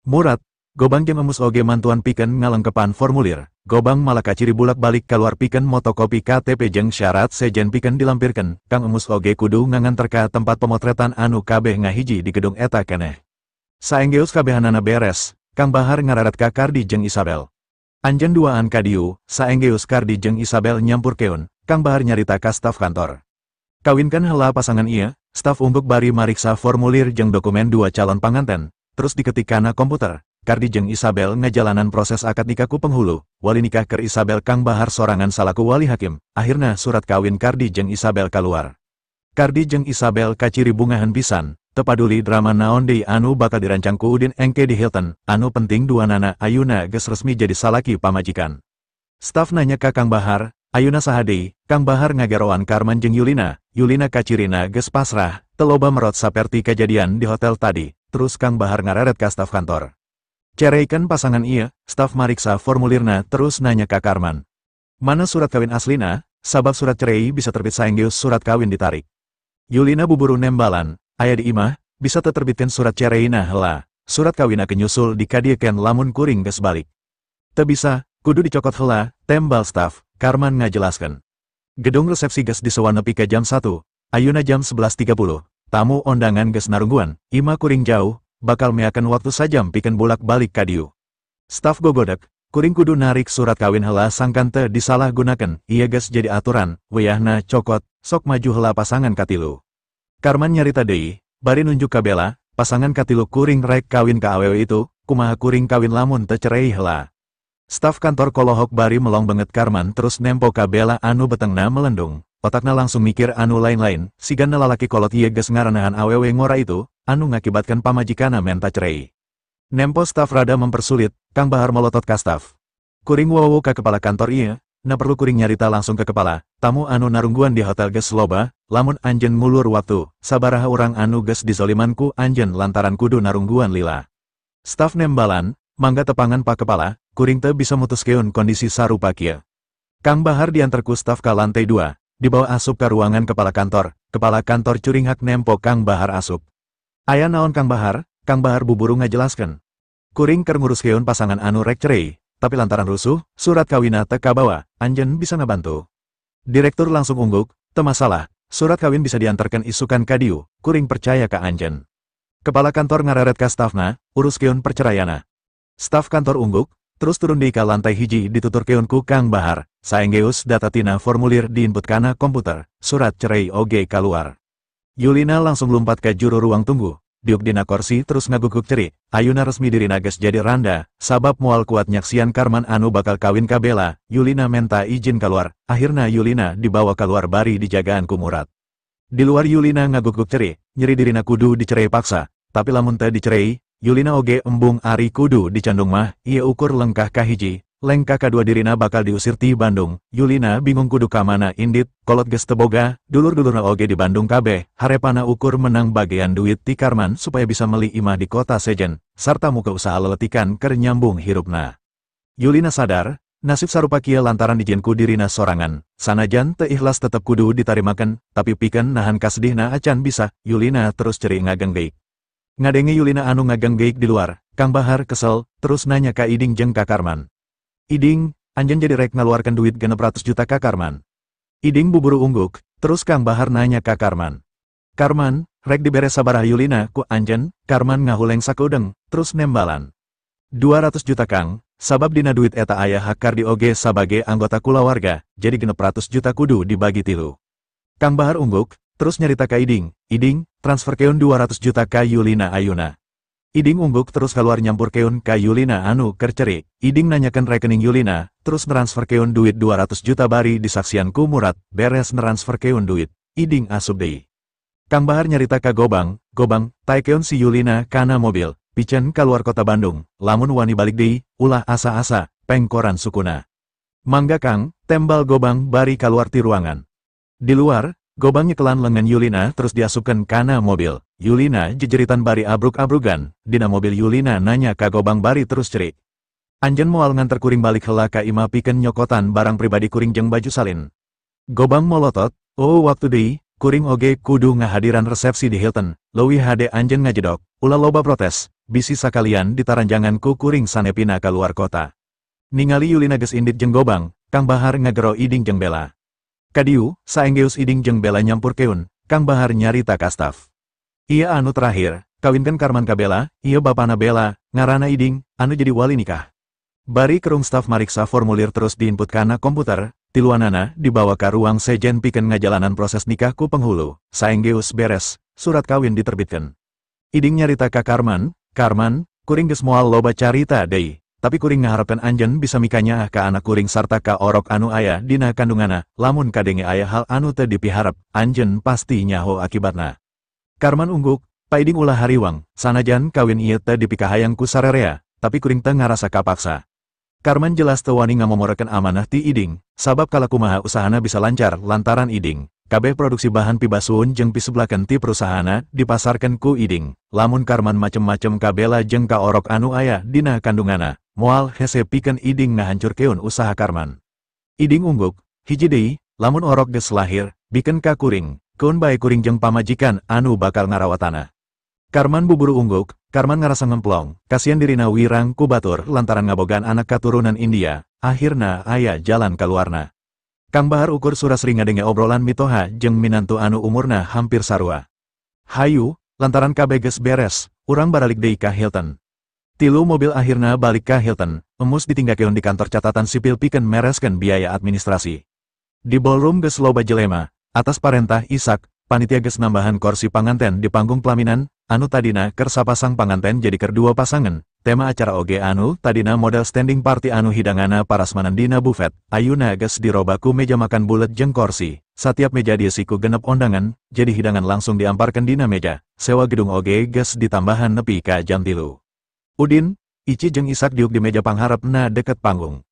Murad, Gobang jeung emus oge mantuan pikeun ngalengkepan formulir. Gobang malah kaciri bulak-balik kaluar pikeun motokopi KTP jeung syarat sejen pikeun dilampirkeun. Kang emus oge kudu nganganter ka tempat pemotretan anu kabeh ngahiji di gedung eta keneh. Saenggeus kabehanana beres, Kang Bahar ngararet ka Kardi jeung Isabel. Anjeun duaan ka diu, saenggeus Kardi jeung Isabel nyampurkeun, Kang Bahar nyarita ka staf kantor. Kawinkan heula pasangan ieu, staf ungguk bari mariksa formulir jeung dokumen 2 calon panganten, terus diketik kana komputer. Kardi jeung Isabel ngajalanan proses akad nikah ku penghulu, wali nikah keur Isabel Kang Bahar sorangan salaku wali hakim. Akhirna surat kawin Kardi jeung Isabel kaluar. Kardi jeung Isabel kaciri bungahan pisan. Tepaduli drama naon deui anu bakal dirancang ku Udin engke di Hilton, anu penting duanana ayeuna geus resmi jadi salaki pamajikan. Staf nanya ka Kang Bahar, ayeuna saha deui? Kang Bahar ngageroan Karman jeung Yulina, Yulina kacirina geus pasrah, teu loba merot saperti kejadian di hotel tadi, terus Kang Bahar ngararet ka staf kantor. Cereikeun pasangan ieu, staf mariksa formulirna terus nanya ka Karman. Mana surat kawin aslina, sabab surat cerai bisa terbit saenggeus surat kawin ditarik. Yulina buburu nembalan. Aya di imah, bisa teterbitkeun surat cereina heula, surat kawina nyusul dikadiekeun lamun kuring geus balik. Teu bisa, kudu dicokot heula, tembal staf, Karman ngajelaskeun. Gedung resepsi geus disewa nepi ka jam 1, ayeuna jam 11.30, tamu ondangan geus narungguan, imah kuring jauh, bakal meakeun waktu sajam pikeun bolak-balik ka dieu. Staf gogodek, kuring kudu narik surat kawin heula sangkan teu disalahgunakeun, ieu geus jadi aturan, weyahna cokot, sok maju heula pasangan katilu. Karman nyarita deui, bari nunjuk ka Bella, pasangan katilu kuring rek kawin ka awewe itu, kumaha kuring kawin lamun teu cerai heula. Staf kantor kolohok bari melong banget Karman terus nempo ka Bella anu betengna melendung, otakna langsung mikir anu lain-lain, siganna lalaki kolot ieu geus ngarenahan awewe ngora itu, anu ngakibatkeun pamajikana menta cerai. Nempo staf rada mempersulit, Kang Bahar melotot ka staf. Kuring wowo ka kepala kantor ieu, na perlu kuring nyarita langsung ke kepala, tamu anu narungguan di hotel geus loba, lamun anjeun ngulur waktu, sabaraha urang anu geus dizolimanku anjeun lantaran kudu narungguan lila. Staf nembalan, mangga tepangan pak kepala, kuring teu bisa mutuskeun kondisi sarupa kieu. Kang Bahar diantar ku staf ka lantai 2, dibawa asup ka ruangan kepala kantor curing hak nempo Kang Bahar asup. Aya naon Kang Bahar buburu ngajelaskeun. Kuring keur nguruskeun pasangan anu rek cerai. Tapi lantaran rusuh, surat kawina teu kabawa, anjeun bisa ngabantu. Direktur langsung ungguk, teu masalah, surat kawin bisa diantarkan isukan ka dieu, kuring percaya ka anjeun. Kepala kantor ngararet ka stafna, uruskeun perceraianna. Staf kantor ungguk, terus turun deui ka lantai hiji dituturkeun ku Kang Bahar, saenggeus data tina formulir diinput kana komputer, surat cerai oge kaluar. Yulina langsung lompat ka juru ruang tunggu. Diuk dina kursi terus ngaguguk ceri, ayeuna resmi dirina geus jadi randa, sabab moal kuat nyaksian Karman anu bakal kawin ka Bella, Yulina menta izin keluar, akhirna Yulina dibawa keluar bari dijagaan ku Murad. Di luar Yulina ngaguguk ceri, nyeri dirina kudu dicerai paksa, tapi lamun teu dicerai, Yulina oge embung ari kudu dicandung mah, ieu ukur lengkah kahiji, Leng kakak dua dirina bakal diusir ti Bandung. Yulina bingung kudu kamana indit, kolot ges teboga, dulur-dulurna oge di Bandung kabeh, harepana ukur menang bagian duit ti Karman supaya bisa meli imah di kota sejen, sarta muka usaha leletikan ker nyambung hirupna. Yulina sadar, nasib sarupa kieu lantaran dijieun dirina sorangan, sanajan teu ikhlas tetep kudu ditarimaken, tapi pikeun nahan kasedihna acan bisa, Yulina terus ceri ngagenggeik. Ngadenge Yulina anu ngagenggeik di luar, Kang Bahar kesel, terus nanya ka Iding jeung ka Karman. Iding, anjen jadi rek ngaluarkan duit 600 juta ka Karman. Iding buburu ungguk, terus Kang Bahar nanya ka Karman. Karman, rek diberes sabaraha Yulina ku anjen, Karman ngahuleng sakeudeng, terus nembalan. 200 juta Kang, sabab dina duit eta aya hak Kardi oge sabage anggota kulawarga, jadi 600 juta kudu dibagi tilu. Kang Bahar ungguk, terus nyarita ka Iding, Iding, transfer keun 200 juta ka Yulina ayuna. Iding ungguk terus keluar nyampur keun ka Yulina anu kerceri. Iding nanyakan rekening Yulina, terus transfer keun duit 200 juta bari disaksian ku Murad, beres transfer keun duit. Iding asup deui. Kang Bahar nyarita ka Gobang, Gobang, tae keun si Yulina kana mobil, piceun keluar kota Bandung, lamun wani balik deui, ulah asa-asa, pengkoran sukuna. Mangga Kang, tembal Gobang bari keluar ti ruangan. Di luar, Gobang nyekelan lengan Yulina terus diasupkan kana mobil. Yulina jejeritan bari abruk-abrugan, dina mobil Yulina nanya ka Gobang bari terus cerik. Anjen moal nganter kuring balik heula ka imah pikeun nyokotan barang pribadi kuring jeung baju salin. Gobang molotot, oh waktu deui, kuring oge kudu ngahadiran resepsi di Hilton, leuwih hade anjen ngajedok, ulah loba protes, bisi sakalian ditaranjangan ku kuring sanepina ka luar kota. Ningali Yulina geus indit jeung Gobang, Kang Bahar ngagero Iding jeung Bella. Kadiu, saenggeus Iding jeung Bella nyampur keun, Kang Bahar nyarita ka staf. Iya anu terakhir, kawinkan Karman ka Bella, iya bapana Bella, ngarana Iding, anu jadi wali nikah. Bari kerung staf mariksa formulir terus diinput kana komputer, tiluanana dibawa ka ruang sejen pikeun ngajalanan proses nikah ku penghulu, saenggeus beres, surat kawin diterbitkeun. Iding nyarita ka Karman, Karman, kuring geus moal loba carita deui. Tapi kuring ngaharapkan anjen bisa mikanya ka anak kuring sarta ka orok anu aya dina kandungana, lamun kadenge aya hal anu teu dipiharep, anjen pasti nyaho akibatna. Karman ungguk, Pa Iding ulah hariwang, sanajan kawin ieu teu dipikahayang ku sararea, tapi kuring teu ngarasa kapaksa. Karman jelas teu wani ngamomorekeun amanah ti Iding, sabab kalakumaha usahana bisa lancar lantaran Iding. Kabeh produksi bahan pibasuhun jeung piseblakeun ti perusahaana dipasarkeun ku Iding. Lamun Karman macem-macem ka Bella jeung ka orok anu aya dina kandungana, moal hese pikeun Iding ngahancurkeun usaha Karman. Iding ungguk, hiji deui, lamun orok geus lahir, bikeun ka kuring, keun bae kuring jeung pamajikan anu bakal ngarawatana. Karman buburu ungguk, Karman ngarasa ngemplong, kasihan dirina wirang ku batur lantaran ngabogaan anak katurunan India, akhirna aya jalan kaluarna. Kang Bahar ukur surasri ngadenge obrolan mitoha jeung minantu anu umurna hampir sarua. Hayu, lantaran kabeh geus beres, urang baralik deui ka Hilton. Tilu mobil akhirna balik ka Hilton, emus ditinggakeun di kantor catatan sipil pikeun mereskeun biaya administrasi. Di ballroom geus loba jelema, atas parentah Ishak, panitia geus nambahan kursi panganten di panggung pelaminan, anu tadina keur sapasang panganten jadi keur dua pasangan. Tema acara oge anu tadina model standing party anu hidangana parasmanan dina buffet, ayuna geus diroba ku meja makan bulet jeung kursi. Satiap meja diisi ku genep ondangan, jadi hidangan langsung diamparkeun dina meja. Sewa gedung oge geus ditambahan nepi ka jam 3. Udin, Ici jeung Ishak diuk di meja pangharepna deket panggung.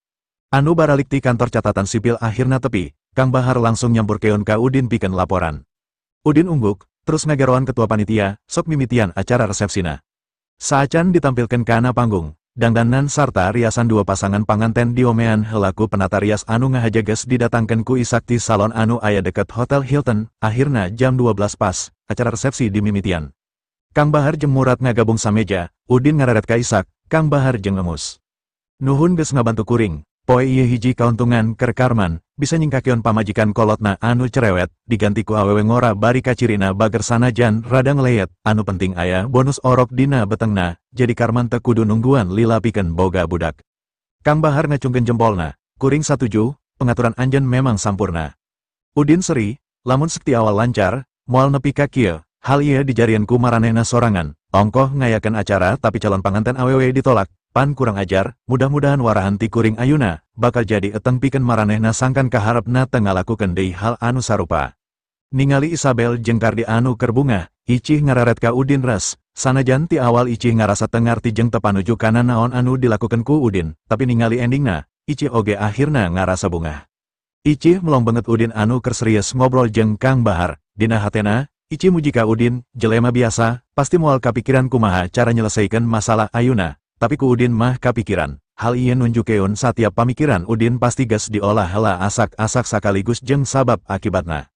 Anu baralik ti kantor catatan sipil akhirna tepi, Kang Bahar langsung nyampurkeun ka Udin pikeun laporan. Udin ungguk, terus ngageroan ketua panitia, sok mimitian acara resepsina. Saacan ditampilkan kana panggung, dangdanan sarta riasan dua pasangan panganten diomean helaku penata rias anu ngahajages didatangkan ku Ishak ti salon anu aya deket Hotel Hilton. Akhirna jam 12 pas, acara resepsi di mimitian. Kang Bahar jeung Murad ngagabung sameja, Udin ngareret ka Ishak, Kang Bahar jeung Emus. Nuhun geus ngabantu kuring, poe ieu hiji kauntungan keur Karman, bisa nyingkakeun pamajikan kolotna anu cerewet, diganti ku awewe ngora bari kacirina bager sanajan rada ngeleyet, anu penting aya bonus orok dina betengna, jadi Karman teu kudu nungguan lila pikeun boga budak. Kang Bahar ngacungkeun jempolna, kuring satuju, pengaturan anjen memang sampurna. Udin seri, lamun sekti awal lancar, moal nepi ka kieu, hal ieu dijarian ku maranehna sorangan, ongkoh ngayakeun acara tapi calon panganten awewe ditolak. Pan kurang ajar, mudah-mudahan warahan ti kuring ayuna, bakal jadi eteng pikeun maranehna sangkan kaharepna teu ngalakukeun deui hal anu sarupa. Ningali Isabel jeung Kardi anu keur bungah, Icih ngararet ka Udin res, sanajan ti awal Icih ngarasa teu ngarti jeung teu panuju kana naon anu dilakukeun ku Udin, tapi ningali endingna, Ici oge akhirna ngarasa bungah. Ici melong banget Udin anu keur serius ngobrol jeung Kang Bahar, dina hatena, Ici mujika Udin, jelema biasa, pasti moal kapikiran kumaha cara nyelesaikeun masalah ayeuna, tapi ku Udin mah kapikiran. Hal ieu nunjukeun satiap pamikiran Udin pasti geus diolah heula asak-asak sakaligus jeung sabab akibatna.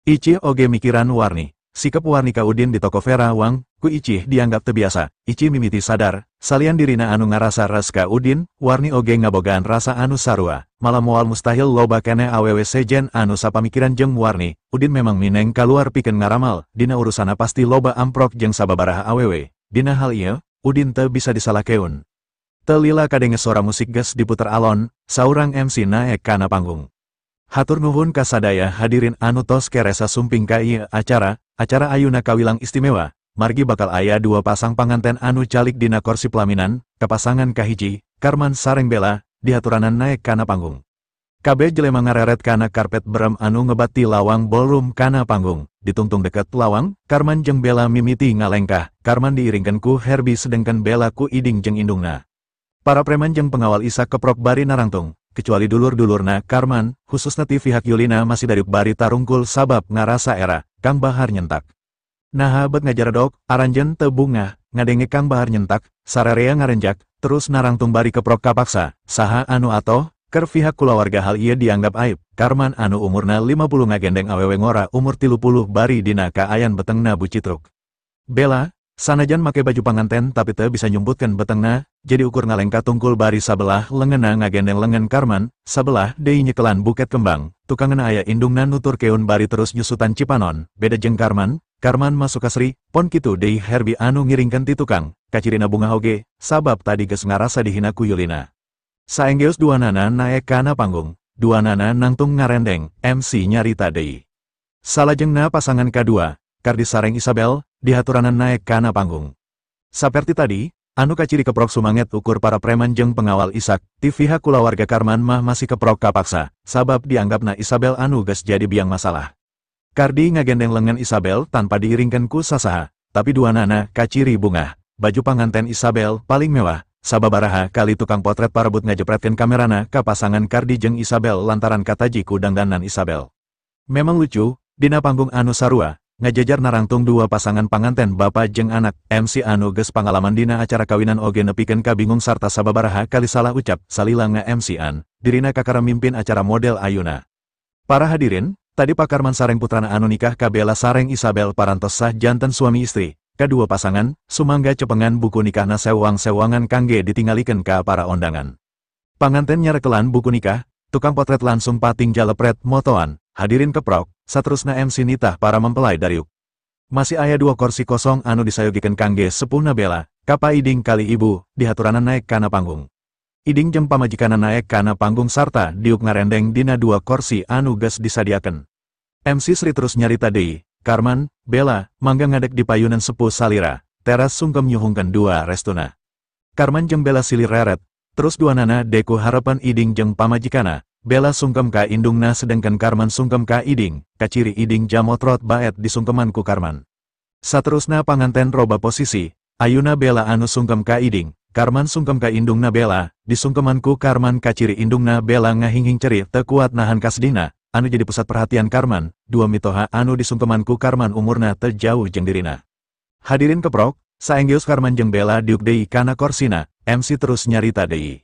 Ici oge mikiran warni. Sikap warni ka Udin di toko Ferawang, ku Ici dianggap teu biasa. Ici mimiti sadar, salian dirina anu ngarasa res ka Udin, warni oge ngabogaan rasa anu sarua. Malah moal mustahil loba keneh awewe sejen anu sapamikiran jeung warni. Udin memang mineng kaluar pikeun ngaramal, dina urusana pasti loba amprok jeung sababaraha awewe. Dina hal ieu, Udin teu bisa disalakeun. Teu lila kadenge sora musik geus diputer alon, saurang MC naek kana panggung. Hatur nuhun ka sadaya hadirin anu tos keresa sumping ka ieu acara ayeuna kawilang istimewa. Margi bakal aya dua pasang panganten anu calik dina kursi pelaminan, kapasangan kahiji, Karman sareng Bella, dihaturanan naek kana panggung. Kabeh jelema ngareret kana karpet berem anu ngebati lawang ballroom kana panggung. Ditungtung deket lawang, Karman jeung Bella mimiti ngalengkah. Karman diiringkeun ku Herbie sedengkeun Bella ku Iding jeung indungna. Para preman jeung pengawal Isak keprok bari narangtung. Kecuali dulur-dulurna Karman, khususna ti pihak Yulina masih dariuk bari tarungkul sabab ngarasa era, Kang Bahar nyentak. Nah bet ngajaradok, aranjen teu bungah, ngadenge Kang Bahar nyentak, sararea ngarenjak, terus narangtung bari keprok kapaksa, saha anu atoh, keur pihak kulawarga hal ieu dianggap aib. Karman anu umurna 50 ngagendeng awewe ngora umur 30 bari dina kaayan betengna bucitruk. Bella, sanajan make baju panganten tapi teu bisa nyumputkeun betengna, jadi ukur ngalengka tungkul bari sabelah lenganna ngagendeng lengan Karman, sabelah deui nyekelan buket kembang, tukangeuna aya indungna nuturkeun bari terus nyusutan cipanon, beda jeung Karman masuk kasri, pon kitu deui Herbie anu ngiringkeun ti tukang, kacirina bunga oge, sabab tadi geus ngarasa dihina ku Yulina. Saenggeus duanana naek kana panggung, duanana nangtung ngarendeng, MC nyarita deui. Salajengna pasangan kadua, Kardi sareng Isabel, dihaturanan naek kana panggung. Saperti tadi, anu kaciri keprok sumanget ukur para preman jeung pengawal Isak, ti pihak kulawarga Karman mah masih keprok kapaksa, sabab dianggapna Isabel anu geus jadi biang masalah. Kardi ngagendeng lengan Isabel tanpa diiringkeun ku sasaha, tapi duanana kaciri bungah. Baju panganten Isabel paling mewah, sababaraha kali tukang potret parebut ngajepretkeun kamerana ka pasangan Kardi jeung Isabel lantaran kataji ku dangdanan Isabel. Memang lucu, dina panggung anu sarua, ngajajar narangtung dua pasangan panganten bapa jeung anak, MC anu geus pangalaman dina acara kawinan oge nepikeun kabingung sarta sababaraha kali salah ucap, salila nga-MC-an, dirina kakara mimpin acara model ayeuna. Para hadirin, tadi Pak Karman sareng putrana anu nikah ka Bella sareng Isabel parantos sah janten suami istri. Kadua pasangan, sumangga cepengan buku nikahna sewang-sewangan kangge ditinggalikeun ka para ondangan. Panganten nyarekelan buku nikah, tukang potret langsung pating jalepret motoan, hadirin keprok, saterusna MC nitah para mempelai dariuk. Masih aya dua kursi kosong anu disayogikeun kangge sepuhna Bella, kapa Iding kali ibu, dihaturanan naek kana panggung. Iding jeung pamajikana naek kana panggung sarta diuk ngarendeng dina dua kursi anu geus disadiakeun. MC Sri terus nyarita deui, Karman, Bella, mangga ngadek di payunan sepuh salira, teras sungkem nyuhungkeun dua restuna. Karman jeung Bella silih reret, terus duanana deku harapan Iding jeung pamajikana, Bella sungkem ka indungna sedengkeun Karman sungkem ka Iding, kaciri Iding jamotrot baet disungkeman ku Karman. Saterusna panganten roba posisi, ayeuna Bella anu sungkem ka Iding, Karman sungkem ka indungna Bella, disungkeman ku Karman kaciri indungna Bella ngahinghing ceri teu kuat nahan kasdina. Anu jadi pusat perhatian Karman, dua mitoha anu disungkeman ku Karman umurna teu jauh jeung dirina. Hadirin keprok, saenggeus Karman jeung Bella diuk deui kana korsina, MC terus nyarita deui.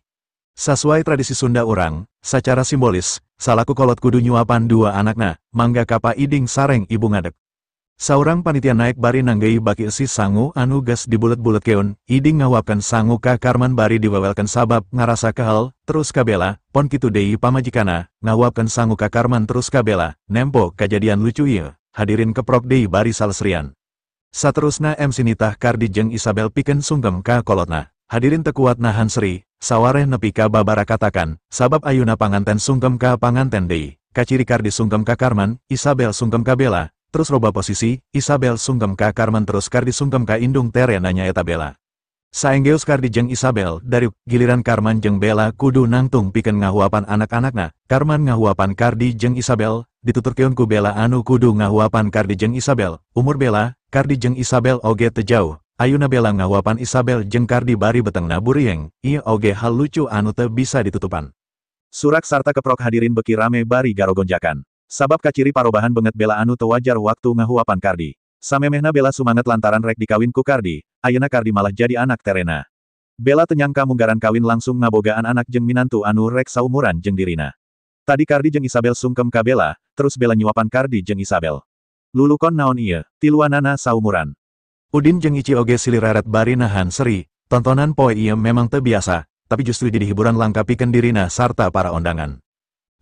Sasuai tradisi Sunda urang, sacara simbolis, salaku kolot kudu nyuapan dua anakna, mangga kapa Iding sareng ibu ngadek. Saurang panitia naek bari nanggei baki esi sangu anu geus dibulet-buletkeun, Iding ngawapkeun sangu ka Karman bari diwewelkeun sabab ngarasa kahel, terus ka Bella, pon kitu deui pamajikana, ngawapkeun sangu ka Karman terus ka Bella, nempo kajadian lucu ieu, hadirin keprok deui bari salesrian. Saterusna MC nitah Kardi jeung Isabel pikeun sungkem ka kolotna, hadirin teu kuat nahan seri, sawareh nepi ka babara katakan, sabab ayeuna panganten sungkem ka panganten deui, kaciri Kardi sungkem ka Karman, Isabel sungkem ka Bella. Terus roba posisi, Isabel sungkem ka Karman terus Kardi sungkem ka indung terena nyaeta Bella. Saenggeus Kardi jeung Isabel, dariuk giliran Karman jeung Bella kudu nangtung pikeun ngahuapan anak-anakna, Karman ngahuapan Kardi jeung Isabel, dituturkeun ku Bella anu kudu ngahuapan Kardi jeung Isabel, umur Bella, Kardi jeung Isabel oge teu jauh, ayeuna Bella ngahuapan Isabel jeung Kardi bari betengna burieng, ieu oge hal lucu anu teu bisa ditutupan. Surak sarta keprok hadirin beki rame bari garo gonjakan. Sabab kaciri parobahan banget bela anu teu wajar waktu ngahuapan Kardi. Samemehna bela sumanget lantaran rek dikawin ku Kardi, ayeuna Kardi malah jadi anak terena. Bela tenyangka munggaran kawin langsung ngabogaan anak jeung minantu anu rek saumuran jeung dirina. Tadi Kardi jeung Isabel sungkem ka Bela, terus Bela nyuapan Kardi jeung Isabel. Lulukon naon ieu, tiluanana saumuran. Udin jeung Ici oge siliraret bari nahan seri, tontonan poe ieu memang teu biasa. Tapi justru jadi hiburan langka pikeun dirina sarta para undangan.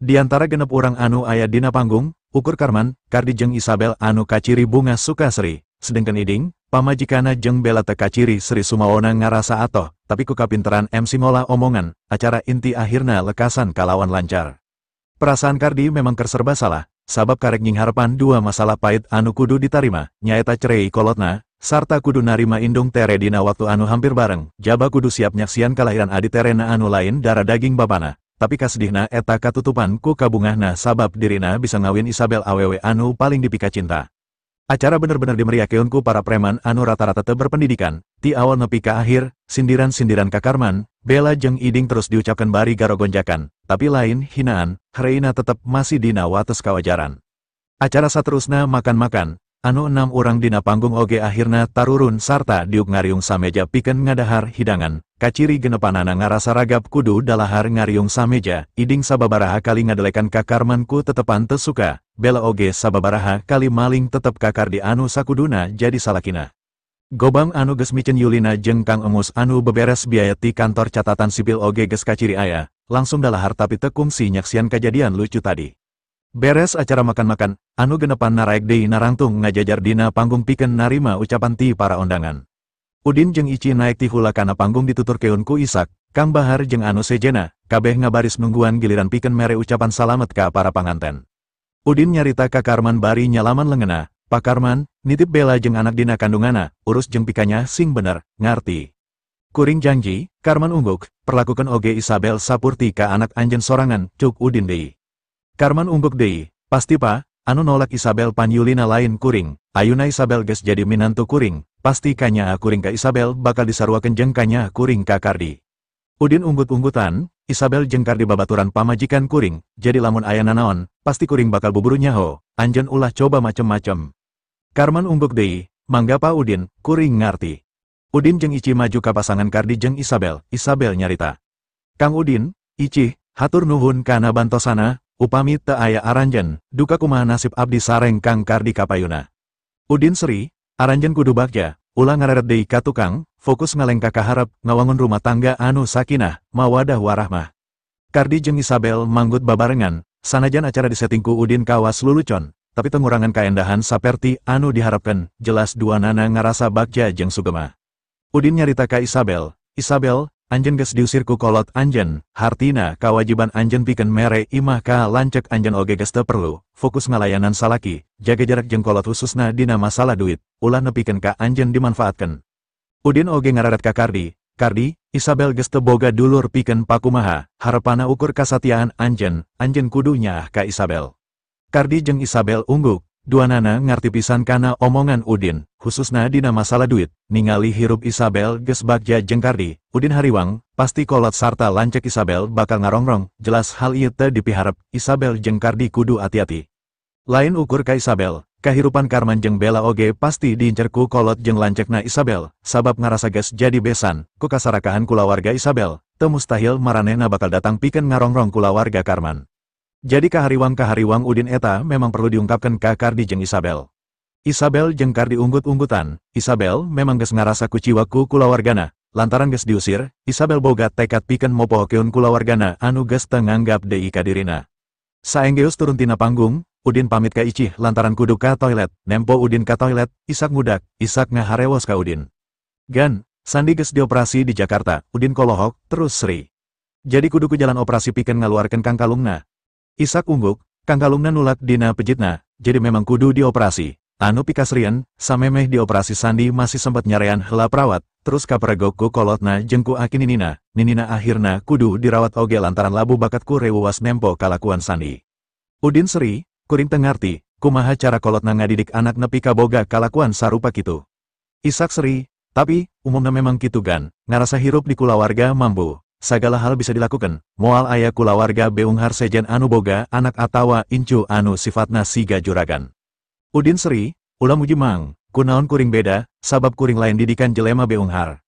Di antara genep urang anu aya dina panggung, ukur Karman, Kardi jeung Isabel anu kaciri bunga suka seri, sedengkeun Iding, pamajikana jeung Bela teu kaciri seri sumaona ngarasa atoh, tapi ku kapinteran MC ngolah omongan, acara inti akhirna lekasan kalawan lancar. Perasaan Kardi memang serba salah, sabab karek nying harapan dua masalah pahit anu kudu ditarima, nyaeta cerei kolotna, sarta kudu narima indung tere dina waktu anu hampir bareng, jaba kudu siap nyaksian kelahiran adi terena anu lain darah daging babana. Tapi kasedihna eta katutupan ku kabungahna sabab dirina bisa ngawin Isabel awewe anu paling dipika cinta. Acara bener-bener dimeriakeun ku para preman anu rata-rata teu berpendidikan, ti awal nepi ka akhir, sindiran-sindiran ka Karman, Bela jeung Iding terus diucapkan bari garo gonjakan, tapi lain hinaan, hareina tetep masih dina wates kawajaran. Acara saterusna makan-makan. Anu 6 urang dina panggung oge akhirna tarurun sarta diuk ngariung sameja pikeun ngadahar hidangan. Kaciri genepanana ngarasa ragap kudu dalahar ngariung sameja. Iding sababaraha kali ngadelekan ka Karman ku tetepan teu suka. Bela oge sababaraha kali maling tetep ka Kardi anu sakuduna jadi salakina. Gobang anu geus micen Yulina jeung Kang Emus anu beberes biaya ti kantor catatan sipil oge geus kaciri aya. Langsung dalahar tapi teu kungsi nyaksian kejadian lucu tadi. Beres acara makan-makan, anu genepan naraek deui narangtung ngajajar dina panggung pikeun narima ucapan ti para undangan. Udin jeung Ici naek ti hula kana panggung dituturkeun ku Isak, Kang Bahar jeung anu sejena, kabeh ngabaris nungguan giliran pikeun mere ucapan salamet ka para panganten. Udin nyarita ka Karman bari nyalaman leungena, "Pak Karman, nitip Bela jeung anak dina kandungana, urus jeung pikanya sing bener, ngarti." Kuring janji, Karman ungguk, perlakukeun oge Isabel sapurti ka anak anjeun sorangan, cuk Udin deui. Karman ungguk deui, "Pasti pa, anu nolak Isabel pan Yulina lain kuring, ayuna Isabel geus jadi minantu kuring, pasti kanya kuring ka Isabel bakal disaruakeun jeung kanya kuring ka Kardi." Udin unggut-unggutan, Isabel jeung Kardi babaturan pamajikan kuring, jadi lamun aya nanaon, pasti kuring bakal buburu nyaho, anjeun ulah coba macem-macem. Karman ungguk deui, "Mangga pa Udin, kuring ngarti." Udin jeung Ici maju ka pasangan Kardi jeung Isabel, Isabel nyarita, "Kang Udin, Ici, hatur nuhun kana bantosana. Upami teu aya aranjen, duka kumaha nasib abdi sareng Kang Kardi kapayuna." Udin seri, "Aranjen kudu bagja, ulah ngareret deui ka tukang, fokus ngalengka ka hareup, ngawangun rumah tangga anu sakinah, mawadah warahmah." Kardi jeung Isabel manggut babarengan, sanajan acara disetting ku Udin kawas lulucon, tapi tengurangan kaendahan saperti anu diharapkeun, jelas duanana ngarasa bagja jeung sugema. Udin nyarita ka Isabel, "Isabel, anjeun geus diusir ku kolot anjeun, hartina kawajiban anjeun pikeun mere imah ka lancek anjeun oge geus teu perlu, fokus ngalayanan salaki, jaga jarak jeung kolot khususna dina masalah duit, ulah nepikeun ka anjeun dimanfaatkeun." Udin oge ngararet ka Kardi, "Kardi, Isabel geus teu boga dulur pikeun pakumaha, harepana ukur kasatiaan anjeun kudu nyaah ka Isabel." Kardi jeung Isabel ungguk, duanana ngarti pisan kana omongan Udin, khususna dina masalah duit, ningali hirup Isabel geus bagja jeung Kardi, Udin hariwang, pasti kolot sarta lancek Isabel bakal ngarongrong, jelas hal ieu teu dipiharep, Isabel jeung Kardi kudu ati-ati. Lain ukur ka Isabel, kahirupan Karman jeung Bela oge pasti diincer ku kolot jeung lancekna Isabel, sabab ngarasa geus jadi besan, ku kasarakahan kulawarga Isabel, teu mustahil maranehna bakal datang pikeun ngarongrong kulawarga Karman. Jadi kahariwang Udin eta memang perlu diungkapkan ka Kardi jeung Isabel. Isabel jeung Kardi unggut-unggutan, Isabel memang geus ngarasa kuciwa ku kulawargana, lantaran geus diusir, Isabel boga tekad pikeun mopohokeun kulawargana anu geus teu nganggap deui ka dirina. Saenggeus turun tina panggung, Udin pamit ka Ici lantaran kudu ka toilet, nempo Udin ka toilet, Isak ngudak, Isak ngaharewos ka Udin. "Gan, Sandi geus dioperasi di Jakarta," Udin kolohok, terus seri. "Jadi kudu ku jalan operasi pikeun ngaluarkeun Kang Kalungna." Isak ungguk, "Kang Kalungna nulak dina pejitna, jadi memang kudu dioperasi." Anu pikasrieun, samemeh dioperasi Sandi masih sempat nyarean heula perawat, terus kaperegok ku kolotna jeung ku aki ninina akhirna kudu dirawat oge lantaran labu bakat ku reuwas nempo kalakuan Sandi. Udin seri, kuring teu ngarti, kumaha cara kolotna ngadidik anak nepi ka boga kalakuan sarupa kitu. Isak seri, "Tapi, umumna memang kitu Gan, ngarasa hirup di kulawarga mambu, segala hal bisa dilakukan. Moal aya kulawarga beunghar sejen anu boga anak atawa incu anu sifatna siga juragan. Udin seri, ulah muji mang, kunaon kuring beda, sabab kuring lain didikan jelema beunghar.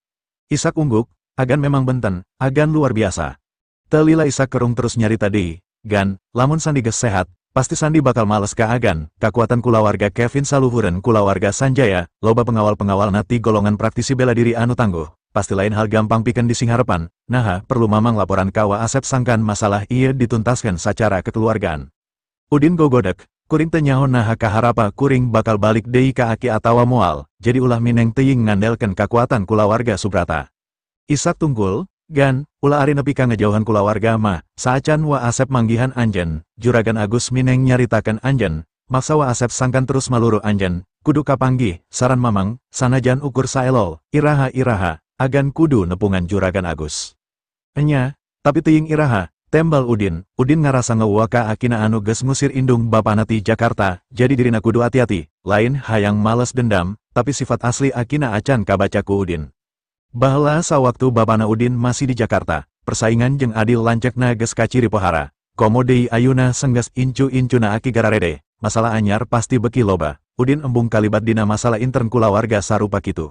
Isak ungguk, agan memang benten, agan luar biasa. Telila Isak kerung terus nyarita deui, gan, lamun Sandi geus sehat, pasti Sandi bakal males ka agan, kakuatan kulawarga Kevin saluhureun kulawarga Sanjaya, loba pengawal-pengawal nati golongan praktisi bela diri anu tangguh. Pasti lain hal gampang pikeun disingharepan, naha perlu mamang laporan kawa Asep sangkan masalah ieu dituntaskan secara kekeluargaan. Udin gogodek, kuring teu nyaho naha kaharapa kuring bakal balik deui ka aki atawa moal, jadi ulah mineng teuing ngandelkeun kakuatan kulawarga Subrata. Isak tungkul, gan, ulah ari nepi ka ngejauhan kulawarga mah, saacan wa Asep manggihan anjeun, juragan Agus mineng nyaritakeun anjeun, maksa wa Asep sangkan terus maluru anjeun, kudu kapanggih, saran mamang, sanajan ukur saelol, iraha-iraha. Agan kudu nepungan juragan Agus. Enya, tapi teuing iraha, tembal Udin ngarasa ngeuwa ka akina anu geus ngusir indung bapana ti Jakarta, jadi dirina kudu hati-hati, lain hayang males dendam, tapi sifat asli akina acan kabaca ku Udin. Baheula sawaktu bapana Udin masih di Jakarta, persaingan jeung adil lancekna geus kaciri pohara. Komo deui ayeuna senggeus incu-incuna aki gararede, masalah anyar pasti beki loba. Udin embung kalibat dina masalah intern kulawarga sarupa kitu.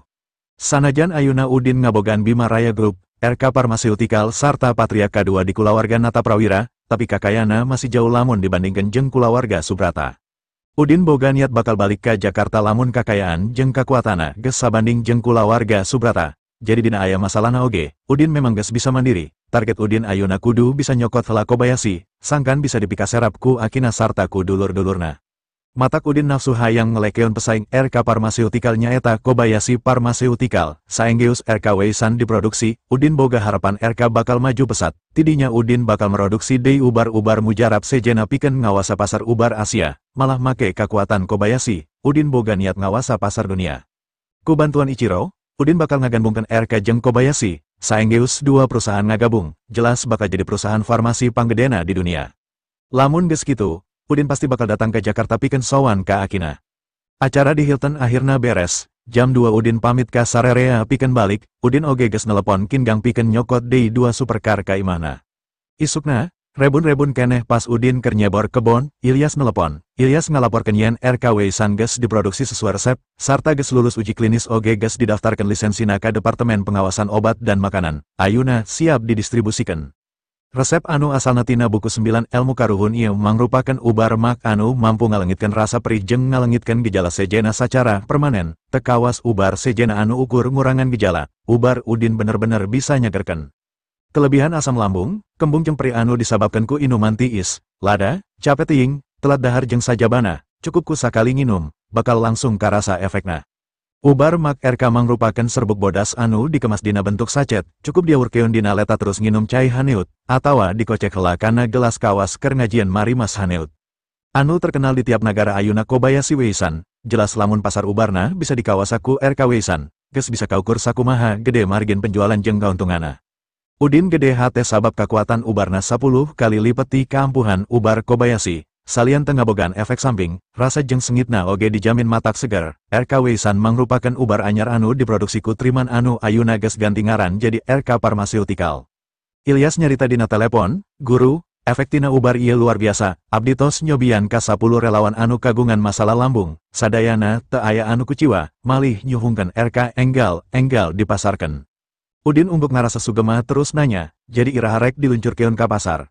Sanajan ayeuna Udin ngabogaan Bima Raya Group, RK Pharmaceutical sarta Patria K2 di kulawarga Nata Prawira, tapi kakayana masih jauh lamun dibandingkan jeung kulawarga Subrata. Udin boga niat bakal balik ka Jakarta lamun kakayaan jeung kakuatana geus sabanding jeung kulawarga Subrata. Jadi dina aya masalahna oge, Udin memang geus bisa mandiri. Target Udin ayeuna kudu bisa nyokot heula Kobayashi, sangkan bisa dipikaserap ku akina sarta ku dulur-dulurna. Matak Udin nafsu hayang ngelekeun pesaing RK Pharmaceutical nyaeta Kobayashi Pharmaceutical, saenggeus RK Weisan diproduksi, Udin boga harapan RK bakal maju pesat, tidinya Udin bakal meroduksi deui ubar-ubar mujarab sejena pikeun ngawasa pasar ubar Asia, malah make kakuatan Kobayashi, Udin boga niat ngawasa pasar dunia. Ku bantuan Ichiro, Udin bakal ngagabungkeun RK jeung Kobayashi, saenggeus dua perusahaan ngagabung, jelas bakal jadi perusahaan farmasi panggedena di dunia. Lamun geus kitu, Udin pasti bakal datang ke Jakarta pikeun sowan ka akina. Acara di Hilton akhirna beres, jam 2 Udin pamit ka sararea pikeun balik, Udin oge geus nelepon Kingang pikeun nyokot deui 2 supercar ka imahna. Isukna, rebun-rebun keneh pas Udin keur nyebor kebon, Ilyas nelepon. Ilyas ngalaporkeun yen RK Weisan geus diproduksi sesuai resep, sarta geus lulus uji klinis oge geus didaftarkeun lisensina ka Departemen Pengawasan Obat dan Makanan. Ayeuna siap didistribusikeun. Resep anu asalna tina buku 9 ilmu karuhun ieu mangrupakeun ubar mak anu mampu ngalengitkeun rasa perih jeung ngalengitkeun gejala sejena sacara permanen. Teu kawas ubar sejena anu ukur ngurangan gejala, ubar Udin bener-bener bisa nyegerkeun. Kelebihan asam lambung, kembung jeung perih anu disababkeun ku inuman tiis, lada, capek teuing, telat dahar jeung sajabana, cukup ku sakali nginum, bakal langsung karasa efekna. Ubar mak RK mangrupakeun serbuk bodas anu dikemas dina bentuk sachet, cukup diaurkeun dina leta terus nginum cai haneut, atawa dikocek heula kana gelas kawas keur ngajieun marimas haneut. Anu terkenal di tiap negara ayeuna Kobayashi Weisan, jelas lamun pasar ubarna bisa dikawasa ku RK Weisan, geus bisa kaukur sakumaha gede margin penjualan jeung kauntunganna. Udin gede hate sabab kakuatan ubarna 10 kali lipat ti kaampuhan ubar Kobayashi. Salian teu ngabogaan efek samping, rasa jeung sengitna oge dijamin matak seger. RK Weisan mangrupakeun ubar anyar anu diproduksi ku Triman anu ayeuna geus ganti ngaran jadi RK Pharmaceutical. Ilyas nyarita dina telepon, "Guru, efek tina ubar ieu luar biasa. Abdi tos nyobian ka 10 relawan anu kagungan masalah lambung. Sadayana teu aya anu kuciwa, malih nyuhungkeun RK enggal dipasarkeun." Udin umbuk ngarasa sugema terus nanya, "Jadi iraha rek diluncurkeun ka pasar?"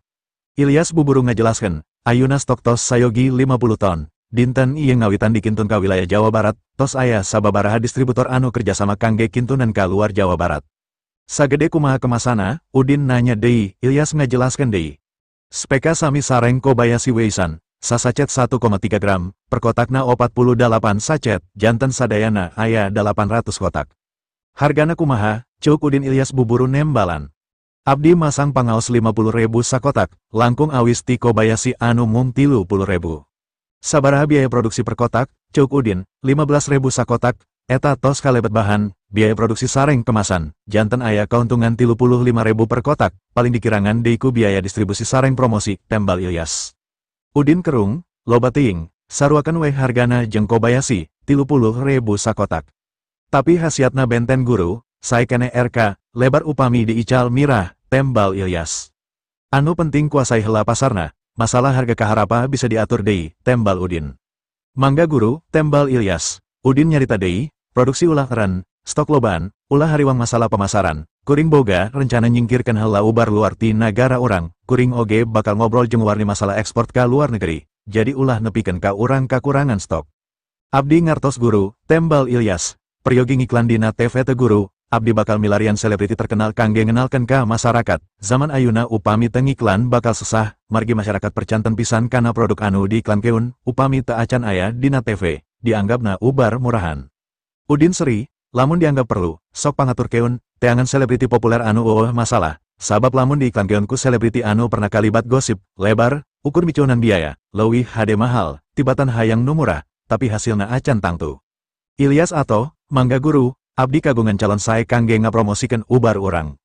Ilyas buburu ngajelaskeun, "Ayeuna stok tos sayogi 50 ton. Dinten ieu ngawitan dikintun ka wilayah Jawa Barat, tos aya sababaraha distributor anu kerjasama kangge kintunan ka luar Jawa Barat." Sagede kumaha kemasana, Udin nanya deui, Ilyas ngajelaskeun deui. Speka sami sareng Kobayashi Weisan, sasacet 1,3 gram, per kotakna 48 sachet, janten sadayana aya 800 kotak. Hargana kumaha, ceuk Udin Ilyas buburu nembalan. Abdi masang pangaos 50.000 sakotak, langkung awis ti Kobayashi anu mung 30.000. Sabaraha biaya produksi per kotak, ceuk Udin, 15.000 sakotak, eta tos kalebet bahan, biaya produksi sareng kemasan, janten aya kauntungan 35.000 per kotak, paling dikirangan deui ku biaya distribusi sareng promosi, tembal Ilyas. Udin kerung, loba teuing, saruakeun we hargana jeung Kobayashi, 30.000 sakotak. Tapi hasiatna benten guru, sae keneh RK, lebar upami diical mirah, tembal Ilyas. Anu penting kuasai heula pasarna, masalah harga kaharapa bisa diatur deui, tembal Udin. Mangga guru, tembal Ilyas. Udin nyarita deui, produksi ulah eren, stok lobaan, ulah hariwang masalah pemasaran. Kuring boga rencana nyingkirkan heula ubar luar ti nagara orang, kuring oge bakal ngobrol jeung warni masalah ekspor ka luar negeri. Jadi ulah nepikeun ka urang kakurangan stok. Abdi ngartos guru, tembal Ilyas. Peryogi ngiklan dina TV teu guru, abdi bakal milarian selebriti terkenal kangge ngenalkeun ka masyarakat. Zaman ayeuna upami teu ngiklan bakal susah, margi masyarakat percanten pisan kana produk anu diiklankeun, upami teu acan aya dina TV, dianggapna ubar murahan. Udin seri, lamun dianggap perlu, sok pangaturkeun, teangan selebriti populer anu eueuh masalah, sabab lamun diiklankeun ku selebriti anu pernah kalibat gosip, lebar, ukur micunan biaya, leuwih hade mahal, tibatan hayang nu murah, tapi hasilna acan tangtu. Ilyas atau, mangga guru, abdi kagungan calon sae kangge ngapromosikeun ubar urang.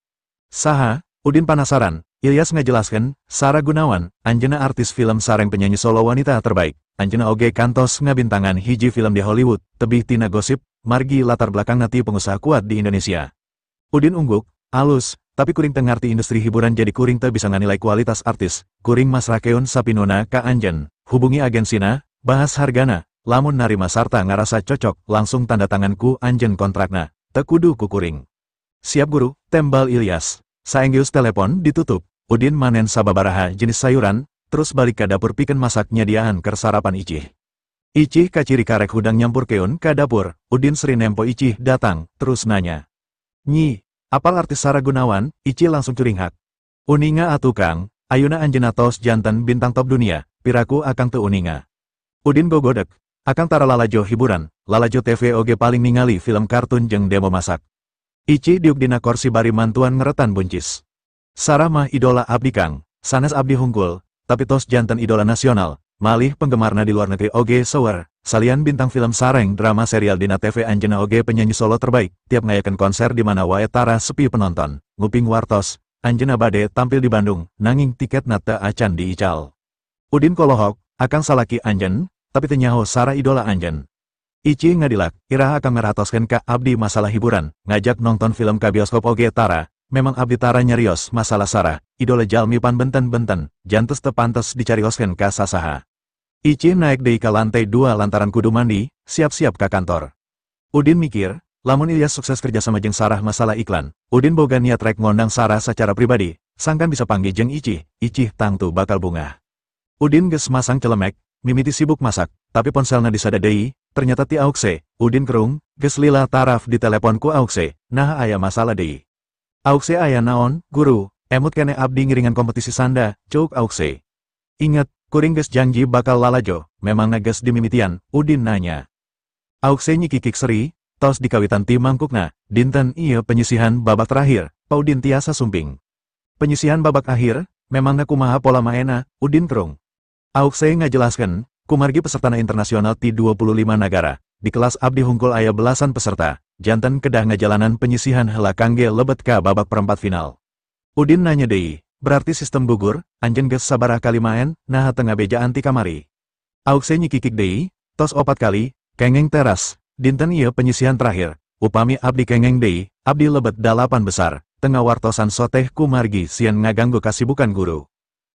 Saha, Udin penasaran, Ilyas ngajelaskeun, Sarah Gunawan, anjeunna artis film sareng penyanyi solo wanita terbaik, anjeunna oge kantos ngabintangan hiji film di Hollywood, tebih tina gosip, margi latar belakang nanti pengusaha kuat di Indonesia. Udin ungguk, alus, tapi kuring teu ngarti industri hiburan jadi kuring teu bisa nganilai kualitas artis, kuring masrakeun sapinuna ka anjeun, hubungi agensina, bahas hargana. Lamun narima sarta ngarasa cocok, langsung tanda tangan ku anjeun kontrakna, teu kudu ku kuring. Siap guru, tembal Ilyas. Saenggeus telepon ditutup, Udin manen sababaraha jenis sayuran, terus balik ka dapur pikeun masak nyadiaan keur sarapan Icih. Icih kaciri karek hudang nyampurkeun ka dapur, Udin seri nempo Icih datang, terus nanya. Nyi, apal artis Sarah Gunawan? Icih langsung curinghak. Uninga atuh Kang, ayeuna anjeunna tos janten bintang top dunia, piraku akang teu uninga. Udin gogodek. Akang tara lalajo hiburan, lalajo TV oge paling ningali film kartun jeung demo masak. Icih diuk dina korsi bari mantuan ngeretan buncis. Sarah mah idola abdi Kang, sanes abdi hungkul, tapi tos janten idola nasional, malih penggemarna di luar negeri oge sower, salian bintang film sareng drama serial dina TV anjeunna oge penyanyi solo terbaik, tiap ngayakeun konser di mana wae tara sepi penonton, nguping wartos, anjeunna bade tampil di Bandung, nanging tiketna teu acan diical. Udin kolohok, akang salaki anjeun, tapi teu nyaho Sarah idola anjeun. Icih ngadilak, iraha akang meratoskeun ka abdi masalah hiburan, ngajak nonton film ka bioskop oge tara, memang abdi tara nyarios masalah Sarah, idola jalmi pan benten-benten, jantes teu pantes dicarioskeun ka sasaha. Icih naik deui ka lantai 2 lantaran kudu mandi, siap-siap ka kantor. Udin mikir, lamun Ilyas sukses kerja sama jeung Sarah masalah iklan, Udin boga niat rek ngondang Sarah secara pribadi, sangkan bisa panggil jeung Icih tangtu bakal bungah. Udin geus masang celemek, mimiti sibuk masak, tapi ponselna disada deui, ternyata ti Aukse, Udin kerung, geus lila taraf di telepon ku Aukse, nah aya masalah deui. Aukse aya naon, guru, emut kene abdi ngiringan kompetisi sanda, ceuk Aukse. Ingat, kuring geus janji bakal lalajo, memangna geus dimimitian, Udin nanya. Aukse nyikikik seri, tos dikawitan ti mangkukna, dinten ieu penyisihan babak terakhir, Paudin tiasa sumping. Penyisihan babak akhir, memangna kumaha pola maena, Udin kerung. Aukse ngajelaskeun, kumargi pesertana internasional ti 25 negara, di kelas abdi hungkul aya belasan peserta, janten kedah ngajalanan penyisihan heula kangge lebet ka babak perempat final. Udin nanya deui, berarti sistem gugur, anjeun geus sabaraha kali maen, nah teu ngabejaan ti kamari. Aukse nyikikik deui, tos 4 kali, kengeng teras, dinten ieu penyisihan terakhir, upami abdi kengeng deui, abdi lebet 8 besar, teu ngawartosan soteh kumargi sieun ngaganggu kasibukan guru.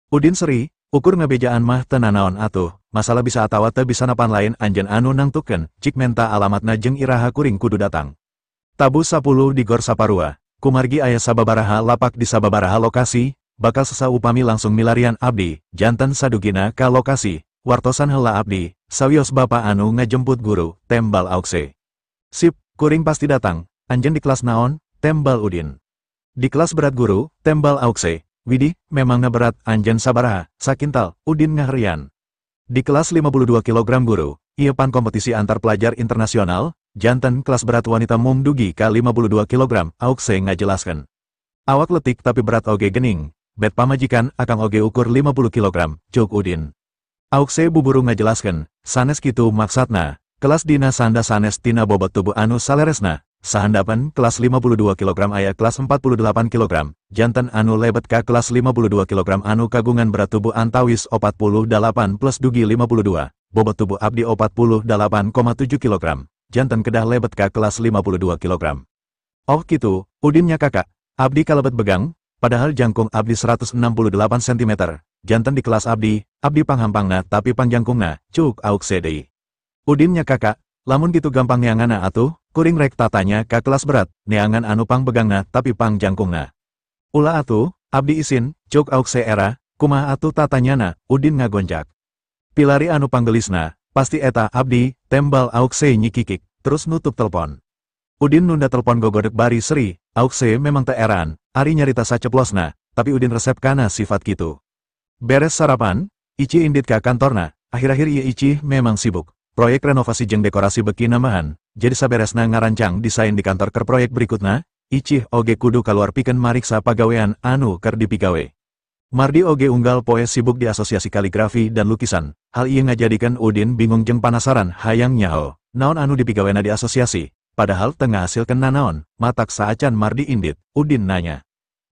Udin seri, ukur ngabejaan mah teu nanaon atuh, masalah bisa atawa teu bisa napan lain anjeun anu nangtukeun, cik menta alamatna jeung iraha kuring kudu datang. Tabu 10 di Gor Saparua, kumargi aya sababaraha lapak di sababaraha lokasi, bakal sesa upami langsung milarian abdi, janten sadugina ka lokasi, wartosan heula abdi, sawios bapa anu ngajemput guru, tembal Aukse. Sip, kuring pasti datang, anjeun di kelas naon, tembal Udin. Di kelas berat guru, tembal Aukse. Widih, memangna berat, anjeun sabaraha, sakintal, Udin ngaherian. Di kelas 52 kg guru, ieu pan kompetisi antar pelajar internasional, janten kelas berat wanita mung dugi ka 52 kg, Aukse ngajelaskeun. Awak letik tapi berat oge gening, bet pamajikan akang oge ukur 50 kg, ceuk Udin. Aukse buburu ngajelaskeun, sanes kitu maksatna, kelas dina sanda sanes tina bobot tubuh anu saleresna. Sahandapan kelas 52 kg aya kelas 48 kg, janten anu lebet ka kelas 52 kg anu kagungan berat tubuh antawis 48 plus dugi 52, bobot tubuh abdi 48,7 kg, janten kedah lebet ka kelas 52 kg. Oh kitu, Udinnya kakak, abdi kalebet begang, padahal jangkung abdi 168 cm, janten di kelas abdi panghampangna tapi pangjangkungna, cuk aukse deui. Udinnya kakak, lamun gitu gampang neangana atuh, kuring rek tatanya ka kelas berat, neangan anu pang begangna tapi pang jangkungna. Ulah atuh, abdi isin, cuk aukse era, kumaha atuh tatanyana, Udin ngagonjak. Pilari anu panggelisna, pasti eta abdi, tembal aukse nyikikik, terus nutup telepon. Udin nunda telepon gogodek bari seri, aukse memang teu eran, ari nyarita saceplosna, tapi Udin resep kana sifat kitu. Beres sarapan, Ici indit ka kantorna, akhir-akhir ieu Ici memang sibuk. Proyek renovasi jeung dekorasi beki nambahan, jadi saberesna ngarancang desain di kantor keur proyek berikutna, Ici oge kudu kaluar pikeun mariksa pagawean anu keur dipigawe. Mardi oge unggal poe sibuk di asosiasi kaligrafi dan lukisan, hal ieu ngajadikeun Udin bingung jeung panasaran hayang nyaho, naon anu dipigawena di asosiasi. Padahal tengah hasilkeun nanaon, matak saacan Mardi indit, Udin nanya.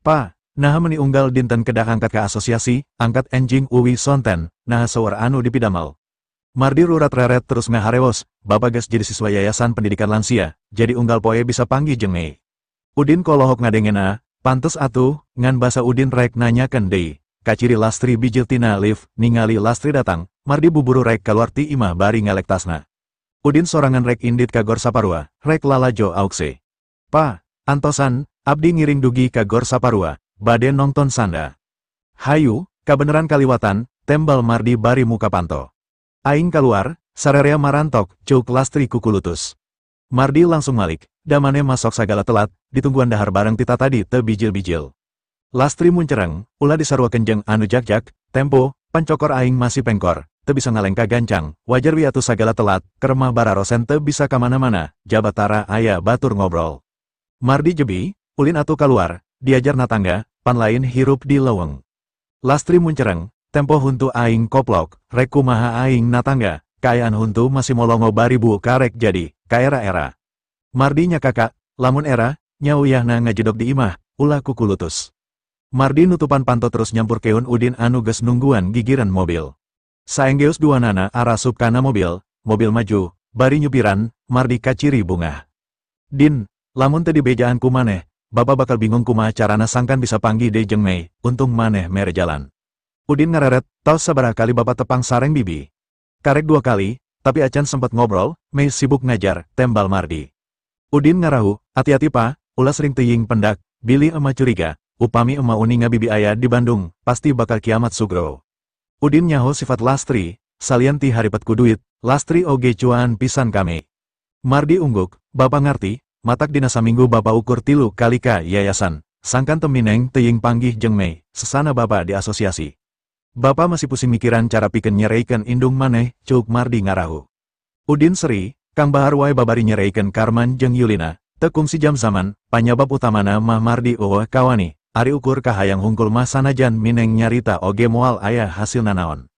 Pa, naha meuni unggal dinten kedah angkat ka asosiasi, angkat enjing uwi sonten, naha seueur anu dipidamel. Mardi rurat reret terus ngaharewos, Bapak geus jadi siswa yayasan pendidikan lansia, jadi unggal poe bisa panggih jeung Mei. Udin kolohok ngadengena, pantes atuh, ngan basa Udin rek nanyakeun deui. Kaciri Lastri bijil tina lift, ningali Lastri datang, Mardi buburu rek kaluar ti imah bari ngalek tasna. Udin sorangan rek indit ka gor saparua, rek lalajo aukse. Pa, antosan, abdi ngiring dugi ka gor saparua, bade nongton sanda. Hayu, kabeneran kaliwatan, tembal Mardi bari muka panto. Aing kaluar, sarerea marantok, cuk Lastri kukulutus. Mardi langsung malik, damane masok sagala telat, ditungguan dahar bareng tita tadi teu bijil-bijil. Lastri muncereng, ulah disaruakeun jeung anu jak-jak, tempo, pancokor aing masih pengkor. Teu bisa ngalengka gancang, wajar wiatu sagala telat, keremah bararosen teu bisa kamana-mana, jabatara aya batur ngobrol. Mardi jebi, ulin atuh kaluar, diajar natangga, pan lain hirup di leuweung. Lastri muncereng, tempo huntu aing koplok, rek kumaha aing natangga, kaayaan huntu masih molongo baribu karek jadi, kaera-era. Mardi nya kakak, lamun era, nyauyahna ngajedok di imah, ulah kukulutus. Mardi nutupan panto terus nyampur keun Udin anu geus nungguan gigiran mobil. Saenggeus duanana arasup kana mobil maju, bari nyupiran, Mardi kaciri bungah. Din, lamun teu dibejaan ku maneh, Bapa bakal bingung kumaha carana sangkan bisa panggih deui jeung Mei, untung maneh mere jalan. Udin ngareret, taos sabaraha kali Bapa tepang sareng bibi. Karek 2 kali, tapi acan sempat ngobrol, Mei sibuk ngajar, tembal Mardi. Udin ngarahu, hati-hati pa, ulah sering teuing pendak, Billy emah curiga, upami emah uninga bibi aya di Bandung, pasti bakal kiamat sugro. Udin nyaho sifat Lastri, salian ti haripet ku duit, Lastri oge cuan pisan kami. Mardi ungguk, Bapa ngarti, matak dina saminggu Bapa ukur 3 kali ka yayasan, sangkan temineng teuing panggih jeung Mei, sesana Bapa di asosiasi. Bapa masih pusing mikiran cara pikeun nyereikeun indung maneh, cuk Mardi ngarahu. Udin seri, Kang Bahar wae babari nyereikeun Karman jeung Yulina, teu kungsi jam zaman, panyabab utamana mah Mardi eueuh kawani. Ari ukur kahayang hungkul mah sanajan mineng nyarita oge moal aya hasil nanaon.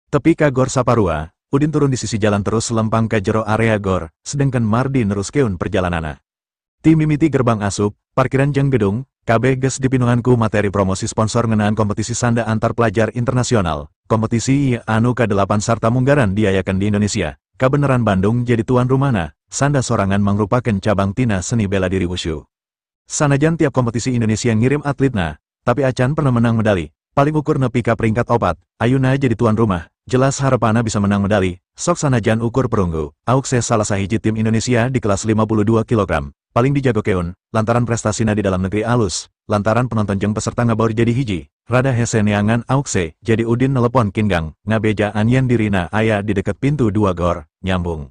Tepi ka gor saparua, Udin turun di sisi jalan terus lempang ka jero area gor, sedengkeun Mardi neruskeun perjalanana. Ti mimiti gerbang asup, parkiran jeung gedung, kabeh geus dipinuhan ku materi promosi sponsor ngeunaan kompetisi sanda antar pelajar internasional. Kompetisi anu ka-8 sarta munggaran diayakeun di Indonesia. Kabeneran Bandung jadi tuan rumahna, sanda sorangan mangrupakeun cabang tina seni bela diri wushu. Sanajan tiap kompetisi Indonesia ngirim atletna, tapi acan pernah menang medali, paling ukur nepi ka peringkat 4, ayuna jadi tuan rumah, jelas harapana bisa menang medali, sok sanajan ukur perunggu, aukse salah sahiji tim Indonesia di kelas 52 kg, paling dijagokeun, lantaran prestasina di dalam negeri alus, lantaran penonton jeung peserta ngabaur jadi hiji, rada hese neangan aukse, jadi Udin nelepon Kingang, ngabejaan yen dirina aya di deket pintu 2 gor, nyambung.